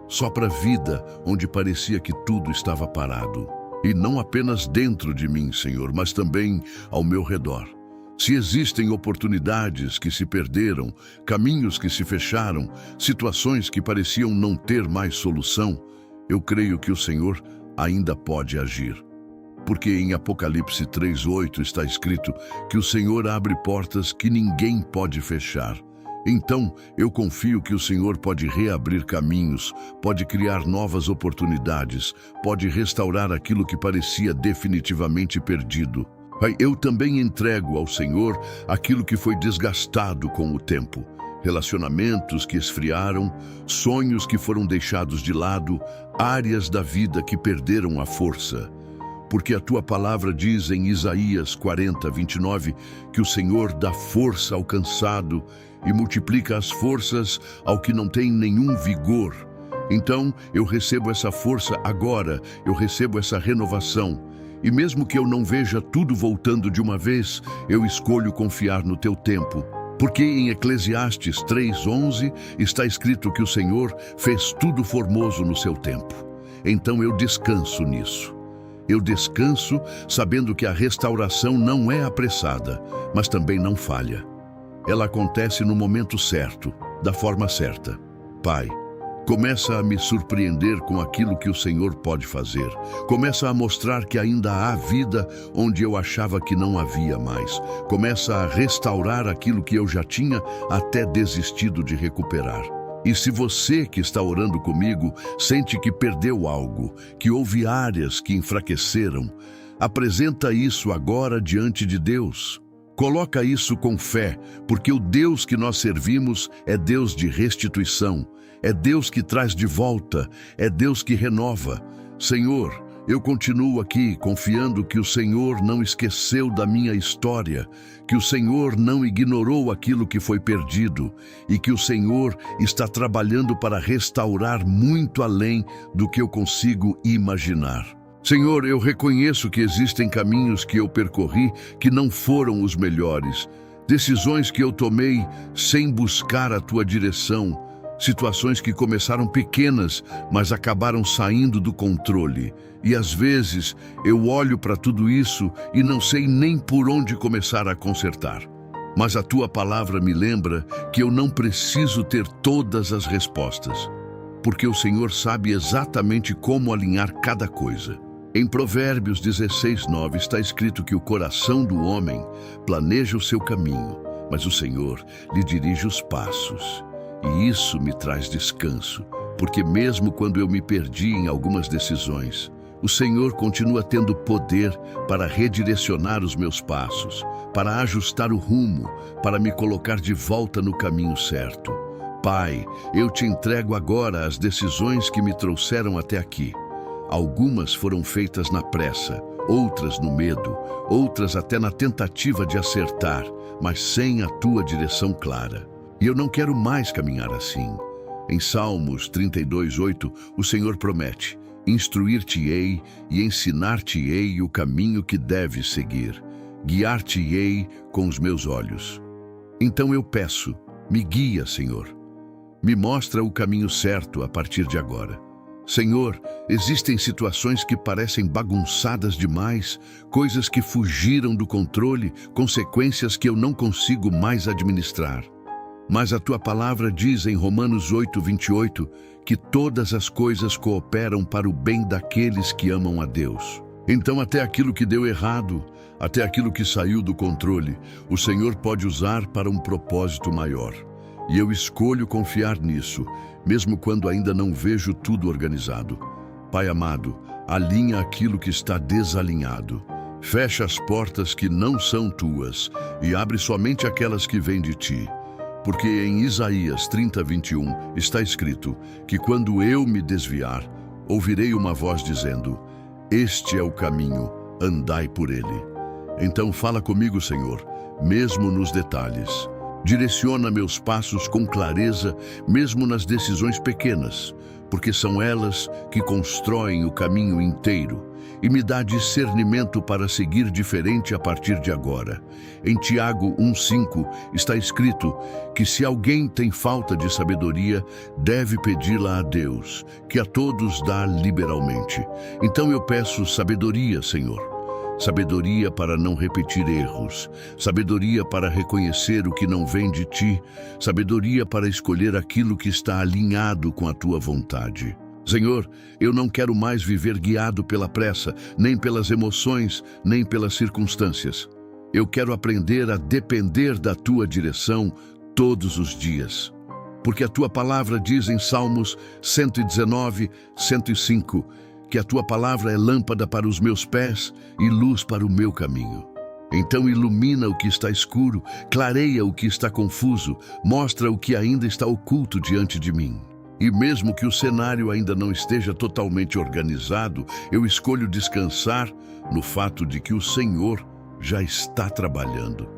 Sopra vida onde parecia que tudo estava parado. E não apenas dentro de mim, Senhor, mas também ao meu redor. Se existem oportunidades que se perderam, caminhos que se fecharam, situações que pareciam não ter mais solução, eu creio que o Senhor ainda pode agir. Porque em Apocalipse 3:8 está escrito que o Senhor abre portas que ninguém pode fechar. Então, eu confio que o Senhor pode reabrir caminhos, pode criar novas oportunidades, pode restaurar aquilo que parecia definitivamente perdido. Pai, eu também entrego ao Senhor aquilo que foi desgastado com o tempo. Relacionamentos que esfriaram, sonhos que foram deixados de lado, áreas da vida que perderam a força. Porque a Tua palavra diz em Isaías 40:29 que o Senhor dá força ao cansado e multiplica as forças ao que não tem nenhum vigor. Então, eu recebo essa força agora, eu recebo essa renovação. E mesmo que eu não veja tudo voltando de uma vez, eu escolho confiar no Teu tempo. Porque em Eclesiastes 3:11 está escrito que o Senhor fez tudo formoso no seu tempo. Então eu descanso nisso. Eu descanso sabendo que a restauração não é apressada, mas também não falha. Ela acontece no momento certo, da forma certa. Pai, começa a me surpreender com aquilo que o Senhor pode fazer. Começa a mostrar que ainda há vida onde eu achava que não havia mais. Começa a restaurar aquilo que eu já tinha até desistido de recuperar. E se você que está orando comigo sente que perdeu algo, que houve áreas que enfraqueceram, apresenta isso agora diante de Deus. Coloca isso com fé, porque o Deus que nós servimos é Deus de restituição, é Deus que traz de volta, é Deus que renova. Senhor, eu continuo aqui confiando que o Senhor não esqueceu da minha história, que o Senhor não ignorou aquilo que foi perdido e que o Senhor está trabalhando para restaurar muito além do que eu consigo imaginar. Senhor, eu reconheço que existem caminhos que eu percorri que não foram os melhores, decisões que eu tomei sem buscar a Tua direção, situações que começaram pequenas, mas acabaram saindo do controle. E às vezes eu olho para tudo isso e não sei nem por onde começar a consertar. Mas a Tua palavra me lembra que eu não preciso ter todas as respostas, porque o Senhor sabe exatamente como alinhar cada coisa. Em Provérbios 16:9 está escrito que o coração do homem planeja o seu caminho, mas o Senhor lhe dirige os passos. E isso me traz descanso, porque mesmo quando eu me perdi em algumas decisões, o Senhor continua tendo poder para redirecionar os meus passos, para ajustar o rumo, para me colocar de volta no caminho certo. Pai, eu te entrego agora as decisões que me trouxeram até aqui. Algumas foram feitas na pressa, outras no medo, outras até na tentativa de acertar, mas sem a Tua direção clara. E eu não quero mais caminhar assim. Em Salmos 32:8, o Senhor promete: instruir-te-ei e ensinar-te-ei o caminho que deves seguir. Guiar-te-ei com os meus olhos. Então eu peço, me guia, Senhor. Me mostra o caminho certo a partir de agora. Senhor, existem situações que parecem bagunçadas demais, coisas que fugiram do controle, consequências que eu não consigo mais administrar. Mas a tua palavra diz em Romanos 8:28 que todas as coisas cooperam para o bem daqueles que amam a Deus. Então até aquilo que deu errado, até aquilo que saiu do controle, o Senhor pode usar para um propósito maior. E eu escolho confiar nisso, mesmo quando ainda não vejo tudo organizado. Pai amado, alinha aquilo que está desalinhado. Fecha as portas que não são tuas e abre somente aquelas que vêm de ti. Porque em Isaías 30:21 está escrito que quando eu me desviar, ouvirei uma voz dizendo: este é o caminho, andai por ele. Então fala comigo, Senhor, mesmo nos detalhes. Direciona meus passos com clareza, mesmo nas decisões pequenas, porque são elas que constroem o caminho inteiro. E me dá discernimento para seguir diferente a partir de agora. Em Tiago 1:5 está escrito que se alguém tem falta de sabedoria, deve pedi-la a Deus, que a todos dá liberalmente. Então eu peço sabedoria, Senhor. Sabedoria para não repetir erros, sabedoria para reconhecer o que não vem de ti, sabedoria para escolher aquilo que está alinhado com a tua vontade. Senhor, eu não quero mais viver guiado pela pressa, nem pelas emoções, nem pelas circunstâncias. Eu quero aprender a depender da tua direção todos os dias. Porque a tua palavra diz em Salmos 119:105, que a tua palavra é lâmpada para os meus pés e luz para o meu caminho. Então ilumina o que está escuro, clareia o que está confuso, mostra o que ainda está oculto diante de mim. E mesmo que o cenário ainda não esteja totalmente organizado, eu escolho descansar no fato de que o Senhor já está trabalhando,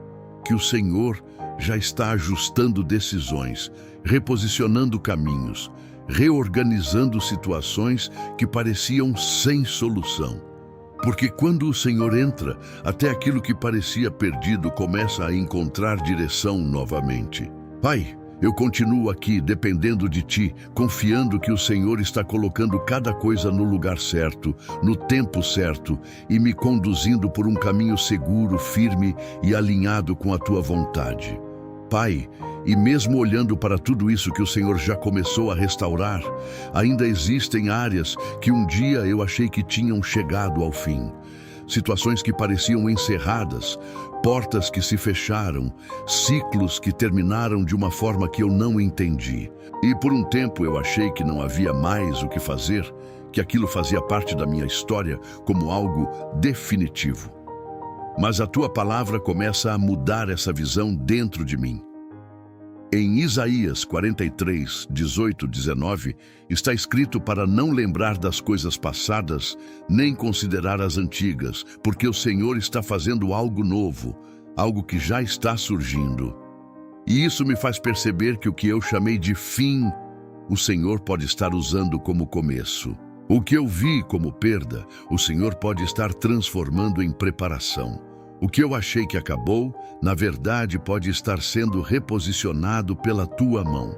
que o Senhor já está ajustando decisões, reposicionando caminhos, reorganizando situações que pareciam sem solução. Porque quando o Senhor entra, até aquilo que parecia perdido começa a encontrar direção novamente. Pai, eu continuo aqui dependendo de Ti, confiando que o Senhor está colocando cada coisa no lugar certo, no tempo certo e me conduzindo por um caminho seguro, firme e alinhado com a Tua vontade. Pai, e mesmo olhando para tudo isso que o Senhor já começou a restaurar, ainda existem áreas que um dia eu achei que tinham chegado ao fim. Situações que pareciam encerradas, portas que se fecharam, ciclos que terminaram de uma forma que eu não entendi. E por um tempo eu achei que não havia mais o que fazer, que aquilo fazia parte da minha história como algo definitivo. Mas a tua palavra começa a mudar essa visão dentro de mim. Em Isaías 43:18-19, está escrito para não lembrar das coisas passadas, nem considerar as antigas, porque o Senhor está fazendo algo novo, algo que já está surgindo. E isso me faz perceber que o que eu chamei de fim, o Senhor pode estar usando como começo. O que eu vi como perda, o Senhor pode estar transformando em preparação. O que eu achei que acabou, na verdade pode estar sendo reposicionado pela tua mão.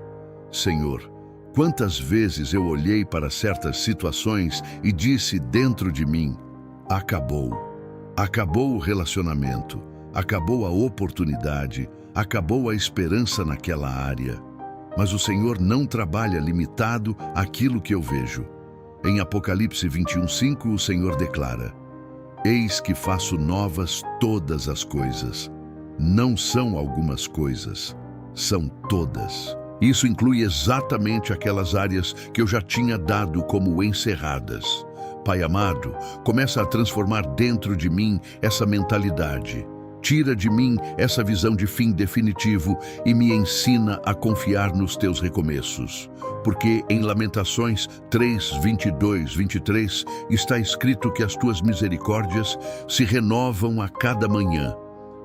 Senhor, quantas vezes eu olhei para certas situações e disse dentro de mim: acabou. Acabou o relacionamento, acabou a oportunidade, acabou a esperança naquela área. Mas o Senhor não trabalha limitado àquilo que eu vejo. Em Apocalipse 21:5, o Senhor declara: eis que faço novas todas as coisas. Não são algumas coisas, são todas. Isso inclui exatamente aquelas áreas que eu já tinha dado como encerradas. Pai amado, começa a transformar dentro de mim essa mentalidade. Tira de mim essa visão de fim definitivo e me ensina a confiar nos teus recomeços. Porque em Lamentações 3:22-23 está escrito que as tuas misericórdias se renovam a cada manhã.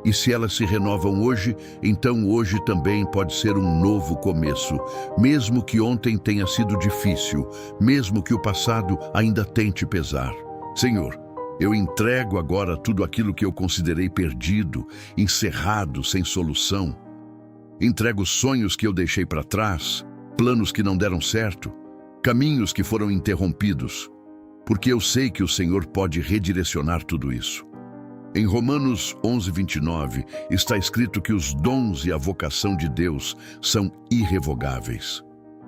E se elas se renovam hoje, então hoje também pode ser um novo começo, mesmo que ontem tenha sido difícil, mesmo que o passado ainda tente pesar. Senhor, eu entrego agora tudo aquilo que eu considerei perdido, encerrado, sem solução. Entrego sonhos que eu deixei para trás, planos que não deram certo, caminhos que foram interrompidos, porque eu sei que o Senhor pode redirecionar tudo isso. Em Romanos 11:29, está escrito que os dons e a vocação de Deus são irrevogáveis.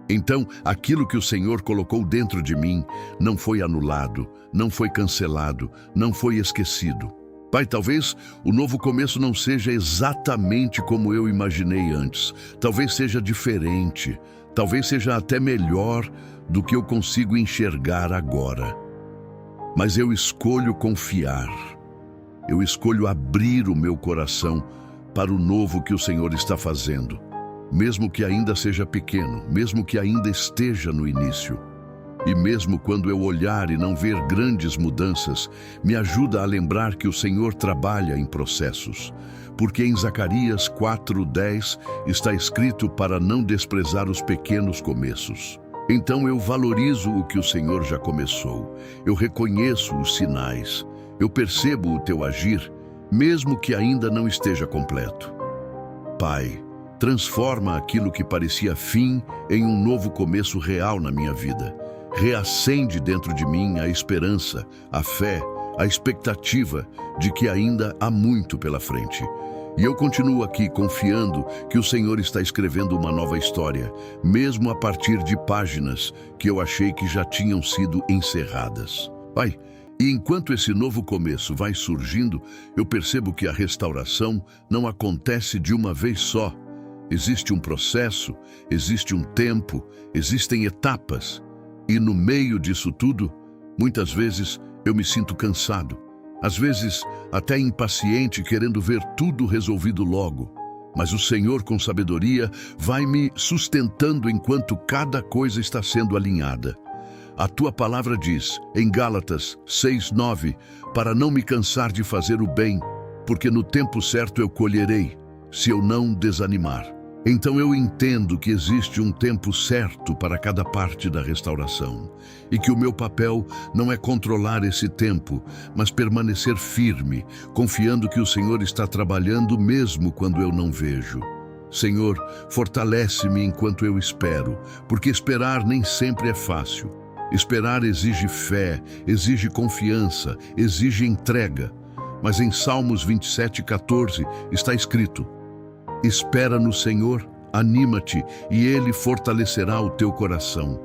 Então, aquilo que o Senhor colocou dentro de mim não foi anulado, não foi cancelado, não foi esquecido. Pai, talvez o novo começo não seja exatamente como eu imaginei antes. Talvez seja diferente, talvez seja até melhor do que eu consigo enxergar agora. Mas eu escolho confiar. Eu escolho abrir o meu coração para o novo que o Senhor está fazendo, mesmo que ainda seja pequeno, mesmo que ainda esteja no início. E mesmo quando eu olhar e não ver grandes mudanças, me ajuda a lembrar que o Senhor trabalha em processos. Porque em Zacarias 4:10 está escrito para não desprezar os pequenos começos. Então eu valorizo o que o Senhor já começou. Eu reconheço os sinais. Eu percebo o teu agir, mesmo que ainda não esteja completo. Pai, transforma aquilo que parecia fim em um novo começo real na minha vida. Reacende dentro de mim a esperança, a fé, a expectativa de que ainda há muito pela frente. E eu continuo aqui confiando que o Senhor está escrevendo uma nova história, mesmo a partir de páginas que eu achei que já tinham sido encerradas. Pai, e enquanto esse novo começo vai surgindo, eu percebo que a restauração não acontece de uma vez só. Existe um processo, existe um tempo, existem etapas. E no meio disso tudo, muitas vezes eu me sinto cansado. Às vezes até impaciente, querendo ver tudo resolvido logo. Mas o Senhor, com sabedoria, vai me sustentando enquanto cada coisa está sendo alinhada. A tua palavra diz, em Gálatas 6:9, para não me cansar de fazer o bem, porque no tempo certo eu colherei, se eu não desanimar. Então eu entendo que existe um tempo certo para cada parte da restauração e que o meu papel não é controlar esse tempo, mas permanecer firme, confiando que o Senhor está trabalhando mesmo quando eu não vejo. Senhor, fortalece-me enquanto eu espero, porque esperar nem sempre é fácil. Esperar exige fé, exige confiança, exige entrega. Mas em Salmos 27:14 está escrito: espera no Senhor, anima-te, e Ele fortalecerá o teu coração.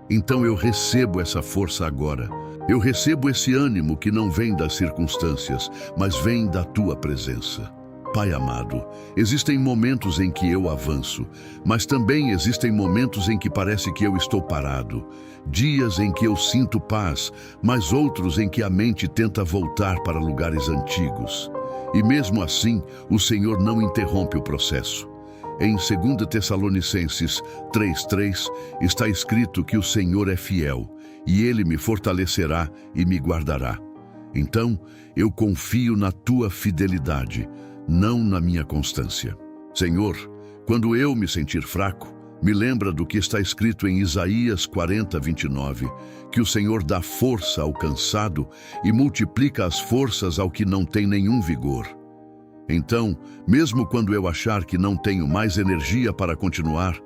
Então eu recebo essa força agora. Eu recebo esse ânimo que não vem das circunstâncias, mas vem da tua presença. Pai amado, existem momentos em que eu avanço, mas também existem momentos em que parece que eu estou parado. Dias em que eu sinto paz, mas outros em que a mente tenta voltar para lugares antigos. E mesmo assim, o Senhor não interrompe o processo. Em 2 Tessalonicenses 3:3 está escrito que o Senhor é fiel, e Ele me fortalecerá e me guardará. Então, eu confio na tua fidelidade, não na minha constância. Senhor, quando eu me sentir fraco, me lembra do que está escrito em Isaías 40:29, que o Senhor dá força ao cansado e multiplica as forças ao que não tem nenhum vigor. Então, mesmo quando eu achar que não tenho mais energia para continuar,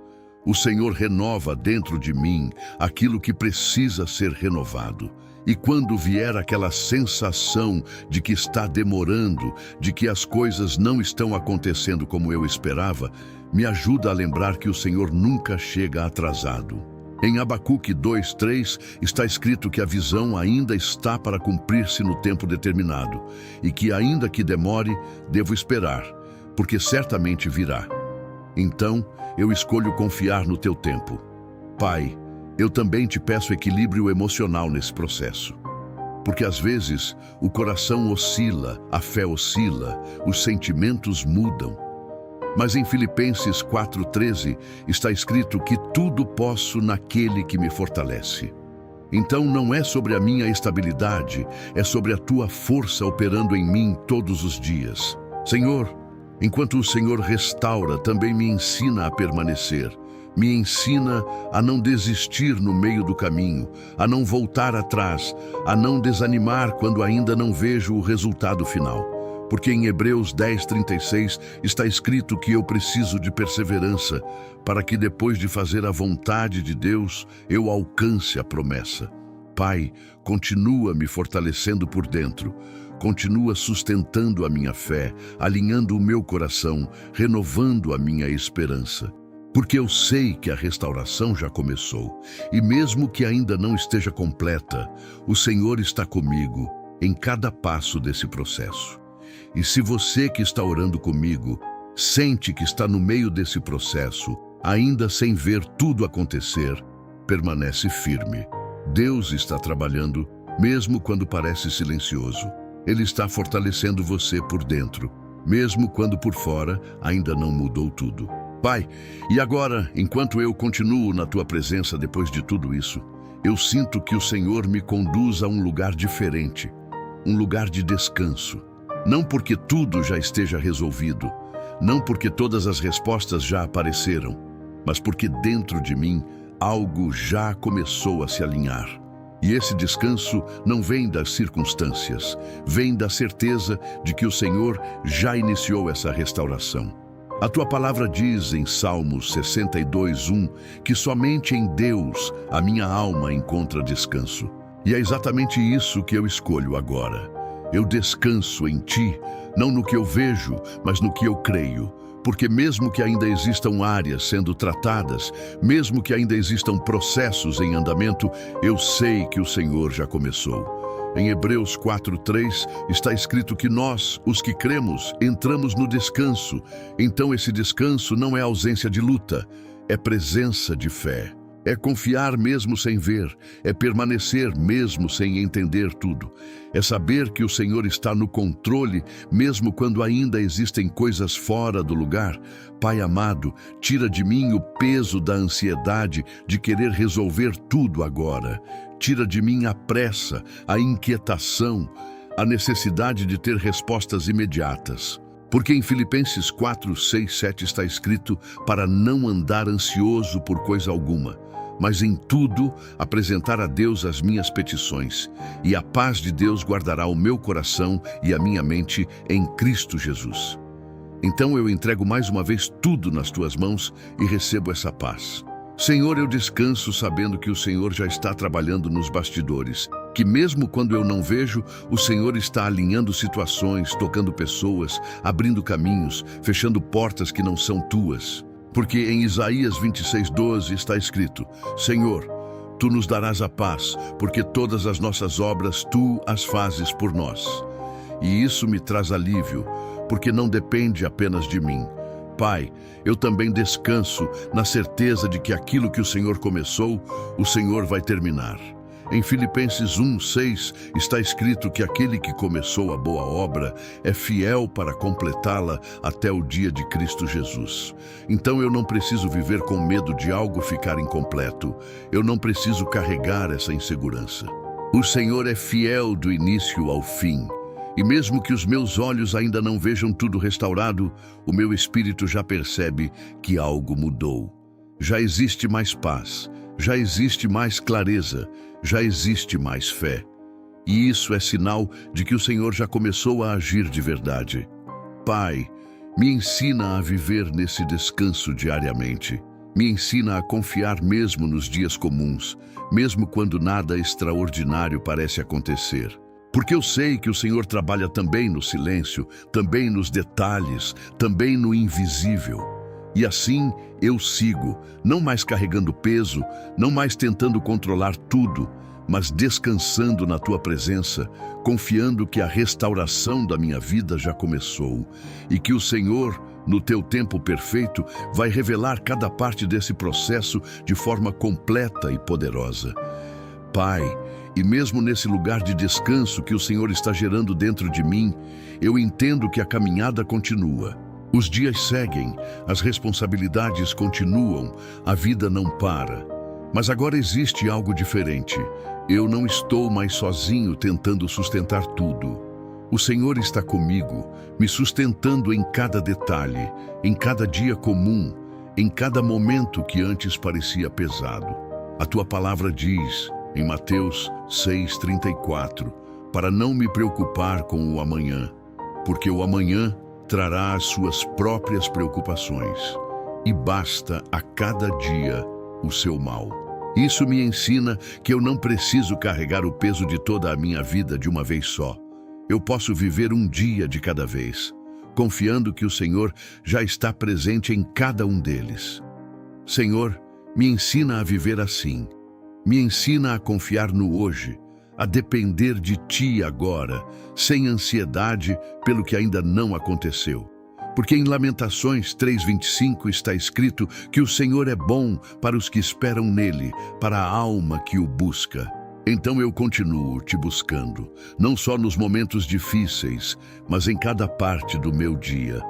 o Senhor renova dentro de mim aquilo que precisa ser renovado. E quando vier aquela sensação de que está demorando, de que as coisas não estão acontecendo como eu esperava, me ajuda a lembrar que o Senhor nunca chega atrasado. Em Abacuque 2:3 está escrito que a visão ainda está para cumprir-se no tempo determinado, e que ainda que demore, devo esperar, porque certamente virá. Então, eu escolho confiar no teu tempo. Pai, eu também te peço equilíbrio emocional nesse processo. Porque às vezes o coração oscila, a fé oscila, os sentimentos mudam. Mas em Filipenses 4:13 está escrito que tudo posso naquele que me fortalece. Então não é sobre a minha estabilidade, é sobre a tua força operando em mim todos os dias. Senhor, enquanto o Senhor restaura, também me ensina a permanecer. Me ensina a não desistir no meio do caminho, a não voltar atrás, a não desanimar quando ainda não vejo o resultado final. Porque em Hebreus 10:36 está escrito que eu preciso de perseverança para que depois de fazer a vontade de Deus, eu alcance a promessa. Pai, continua me fortalecendo por dentro. continua sustentando a minha fé, alinhando o meu coração, renovando a minha esperança. Porque eu sei que a restauração já começou, e mesmo que ainda não esteja completa, o Senhor está comigo em cada passo desse processo. E se você que está orando comigo sente que está no meio desse processo, ainda sem ver tudo acontecer, permanece firme. Deus está trabalhando, mesmo quando parece silencioso. Ele está fortalecendo você por dentro, mesmo quando por fora ainda não mudou tudo. Pai, e agora, enquanto eu continuo na Tua presença depois de tudo isso, eu sinto que o Senhor me conduz a um lugar diferente, um lugar de descanso. Não porque tudo já esteja resolvido, não porque todas as respostas já apareceram, mas porque dentro de mim algo já começou a se alinhar. E esse descanso não vem das circunstâncias, vem da certeza de que o Senhor já iniciou essa restauração. A Tua palavra diz em Salmos 62:1 que somente em Deus a minha alma encontra descanso. E é exatamente isso que eu escolho agora. Eu descanso em Ti, não no que eu vejo, mas no que eu creio. Porque mesmo que ainda existam áreas sendo tratadas, mesmo que ainda existam processos em andamento, eu sei que o Senhor já começou. Em Hebreus 4:3 está escrito que nós, os que cremos, entramos no descanso. Então esse descanso não é ausência de luta, é presença de fé. É confiar mesmo sem ver, é permanecer mesmo sem entender tudo. É saber que o Senhor está no controle, mesmo quando ainda existem coisas fora do lugar. Pai amado, tira de mim o peso da ansiedade de querer resolver tudo agora. Tira de mim a pressa, a inquietação, a necessidade de ter respostas imediatas. Porque em Filipenses 4:6-7 está escrito para não andar ansioso por coisa alguma, mas em tudo apresentar a Deus as minhas petições, e a paz de Deus guardará o meu coração e a minha mente em Cristo Jesus. Então eu entrego mais uma vez tudo nas Tuas mãos e recebo essa paz. Senhor, eu descanso sabendo que o Senhor já está trabalhando nos bastidores, que mesmo quando eu não vejo, o Senhor está alinhando situações, tocando pessoas, abrindo caminhos, fechando portas que não são Tuas. Porque em Isaías 26:12 está escrito: Senhor, Tu nos darás a paz, porque todas as nossas obras Tu as fazes por nós. E isso me traz alívio, porque não depende apenas de mim. Pai, eu também descanso na certeza de que aquilo que o Senhor começou, o Senhor vai terminar. Em Filipenses 1:6 está escrito que aquele que começou a boa obra é fiel para completá-la até o dia de Cristo Jesus. Então eu não preciso viver com medo de algo ficar incompleto. Eu não preciso carregar essa insegurança. O Senhor é fiel do início ao fim. E mesmo que os meus olhos ainda não vejam tudo restaurado, o meu espírito já percebe que algo mudou. Já existe mais paz, já existe mais clareza, já existe mais fé. E isso é sinal de que o Senhor já começou a agir de verdade. Pai, me ensina a viver nesse descanso diariamente. Me ensina a confiar mesmo nos dias comuns, mesmo quando nada extraordinário parece acontecer. Porque eu sei que o Senhor trabalha também no silêncio, também nos detalhes, também no invisível. E assim eu sigo, não mais carregando peso, não mais tentando controlar tudo, mas descansando na Tua presença, confiando que a restauração da minha vida já começou e que o Senhor, no Teu tempo perfeito, vai revelar cada parte desse processo de forma completa e poderosa. Pai, e mesmo nesse lugar de descanso que o Senhor está gerando dentro de mim, eu entendo que a caminhada continua. Os dias seguem, as responsabilidades continuam, a vida não para. Mas agora existe algo diferente. Eu não estou mais sozinho tentando sustentar tudo. O Senhor está comigo, me sustentando em cada detalhe, em cada dia comum, em cada momento que antes parecia pesado. A Tua palavra diz, em Mateus 6:34, para não me preocupar com o amanhã, porque o amanhã trará as suas próprias preocupações, e basta a cada dia o seu mal. Isso me ensina que eu não preciso carregar o peso de toda a minha vida de uma vez só. Eu posso viver um dia de cada vez, confiando que o Senhor já está presente em cada um deles. Senhor, me ensina a viver assim. Me ensina a confiar no hoje, a depender de Ti agora, sem ansiedade pelo que ainda não aconteceu. Porque em Lamentações 3:25 está escrito que o Senhor é bom para os que esperam nele, para a alma que o busca. Então eu continuo te buscando, não só nos momentos difíceis, mas em cada parte do meu dia.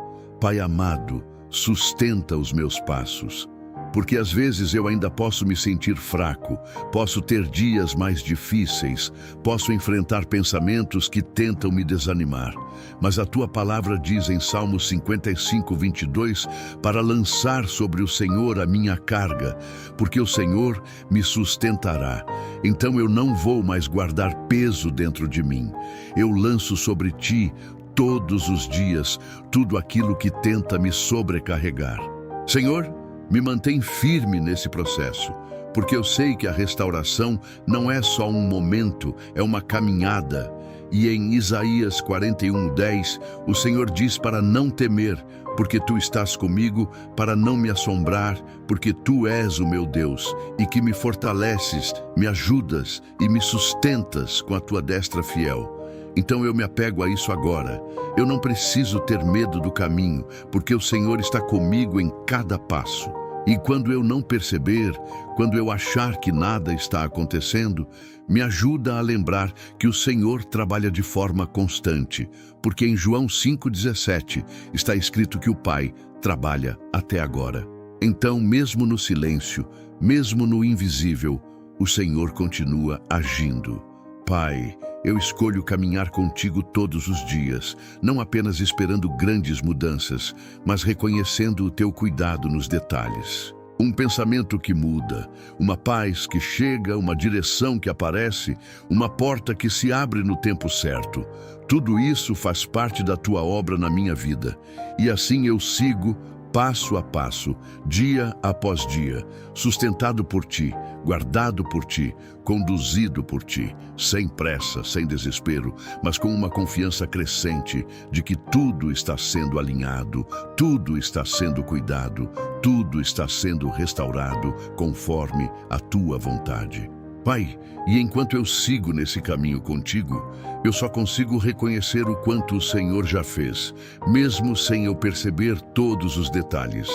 Pai amado, sustenta os meus passos. Porque às vezes eu ainda posso me sentir fraco, posso ter dias mais difíceis, posso enfrentar pensamentos que tentam me desanimar. Mas a Tua palavra diz em Salmos 55:22, para lançar sobre o Senhor a minha carga, porque o Senhor me sustentará. Então eu não vou mais guardar peso dentro de mim. Eu lanço sobre Ti todos os dias tudo aquilo que tenta me sobrecarregar. Senhor, me mantém firme nesse processo, porque eu sei que a restauração não é só um momento, é uma caminhada. E em Isaías 41:10, o Senhor diz para não temer, porque Tu estás comigo, para não me assombrar, porque Tu és o meu Deus, e que me fortaleces, me ajudas e me sustentas com a Tua destra fiel. Então eu me apego a isso agora. Eu não preciso ter medo do caminho, porque o Senhor está comigo em cada passo. E quando eu não perceber, quando eu achar que nada está acontecendo, me ajuda a lembrar que o Senhor trabalha de forma constante, porque em João 5:17 está escrito que o Pai trabalha até agora. Então, mesmo no silêncio, mesmo no invisível, o Senhor continua agindo. Pai, eu escolho caminhar contigo todos os dias, não apenas esperando grandes mudanças, mas reconhecendo o Teu cuidado nos detalhes. Um pensamento que muda, uma paz que chega, uma direção que aparece, uma porta que se abre no tempo certo. Tudo isso faz parte da Tua obra na minha vida. E assim eu sigo, passo a passo, dia após dia, sustentado por Ti, guardado por Ti, conduzido por Ti, sem pressa, sem desespero, mas com uma confiança crescente de que tudo está sendo alinhado, tudo está sendo cuidado, tudo está sendo restaurado conforme a Tua vontade. Pai, e enquanto eu sigo nesse caminho contigo, eu só consigo reconhecer o quanto o Senhor já fez, mesmo sem eu perceber todos os detalhes.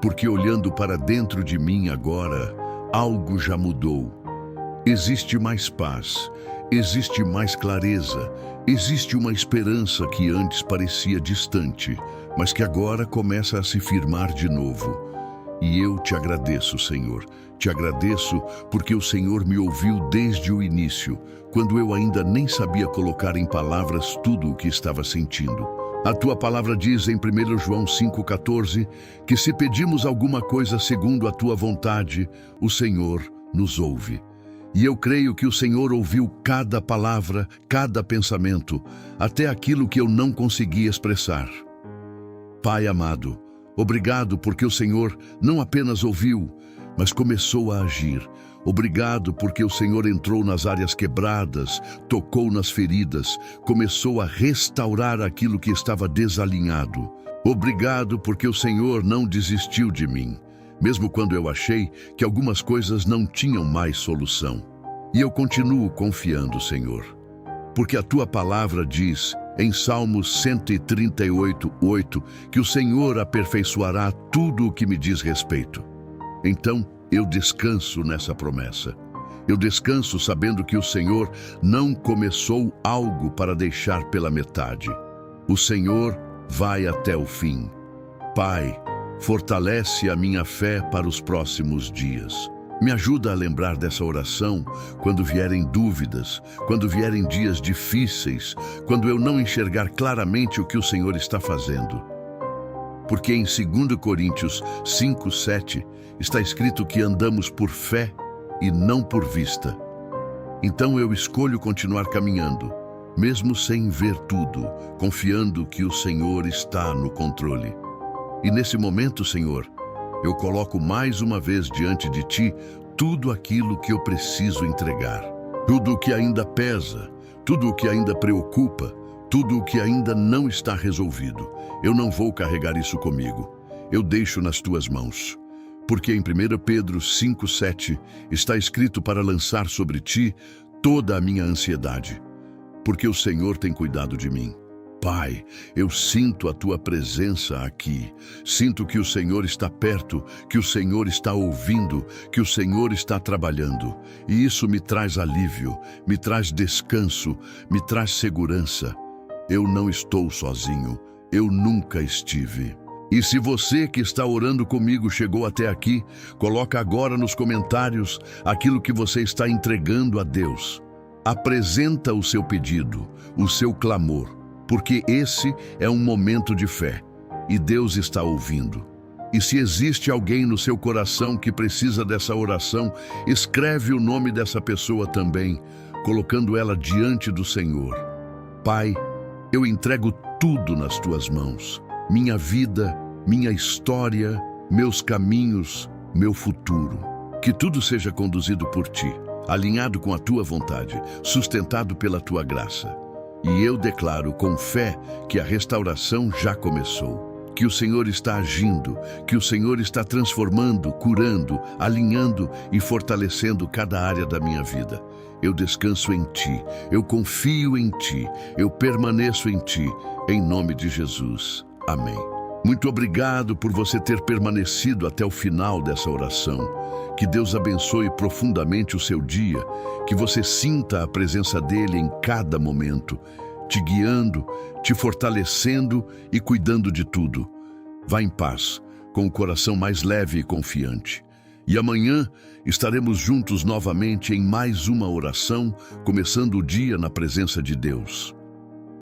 Porque olhando para dentro de mim agora, algo já mudou. Existe mais paz, existe mais clareza, existe uma esperança que antes parecia distante, mas que agora começa a se firmar de novo. E eu te agradeço, Senhor. Te agradeço porque o Senhor me ouviu desde o início, quando eu ainda nem sabia colocar em palavras tudo o que estava sentindo. A Tua palavra diz em 1 João 5,14 que se pedimos alguma coisa segundo a Tua vontade, o Senhor nos ouve. E eu creio que o Senhor ouviu cada palavra, cada pensamento, até aquilo que eu não conseguia expressar. Pai amado, obrigado porque o Senhor não apenas ouviu, mas começou a agir. Obrigado porque o Senhor entrou nas áreas quebradas, tocou nas feridas, começou a restaurar aquilo que estava desalinhado. Obrigado porque o Senhor não desistiu de mim, mesmo quando eu achei que algumas coisas não tinham mais solução. E eu continuo confiando, Senhor, porque a Tua palavra diz em Salmos 138:8 que o Senhor aperfeiçoará tudo o que me diz respeito. Então, eu descanso nessa promessa. Eu descanso sabendo que o Senhor não começou algo para deixar pela metade. O Senhor vai até o fim. Pai, fortalece a minha fé para os próximos dias. Me ajuda a lembrar dessa oração quando vierem dúvidas, quando vierem dias difíceis, quando eu não enxergar claramente o que o Senhor está fazendo. Porque em 2 Coríntios 5:7 está escrito que andamos por fé e não por vista. Então eu escolho continuar caminhando, mesmo sem ver tudo, confiando que o Senhor está no controle. E nesse momento, Senhor, eu coloco mais uma vez diante de Ti tudo aquilo que eu preciso entregar. Tudo o que ainda pesa, tudo o que ainda preocupa, Tudo o que ainda não está resolvido, eu não vou carregar isso comigo. Eu deixo nas tuas mãos. Porque em 1 Pedro 5,7 está escrito para lançar sobre ti toda a minha ansiedade, porque o Senhor tem cuidado de mim. Pai, eu sinto a tua presença aqui. Sinto que o Senhor está perto, que o Senhor está ouvindo, que o Senhor está trabalhando. E isso me traz alívio, me traz descanso, me traz segurança. Eu não estou sozinho, eu nunca estive. E se você que está orando comigo chegou até aqui, coloca agora nos comentários aquilo que você está entregando a Deus. Apresenta o seu pedido, o seu clamor, porque esse é um momento de fé e Deus está ouvindo. E se existe alguém no seu coração que precisa dessa oração, escreve o nome dessa pessoa também, colocando ela diante do Senhor. Pai, eu entrego tudo nas tuas mãos. Minha vida, minha história, meus caminhos, meu futuro. Que tudo seja conduzido por ti, alinhado com a tua vontade, sustentado pela tua graça. E eu declaro com fé que a restauração já começou, que o Senhor está agindo, que o Senhor está transformando, curando, alinhando e fortalecendo cada área da minha vida. Eu descanso em ti, eu confio em ti, eu permaneço em ti, em nome de Jesus. Amém. Muito obrigado por você ter permanecido até o final dessa oração. Que Deus abençoe profundamente o seu dia, que você sinta a presença dele em cada momento, te guiando, te fortalecendo e cuidando de tudo. Vá em paz, com o coração mais leve e confiante. E amanhã estaremos juntos novamente em mais uma oração, começando o dia na presença de Deus.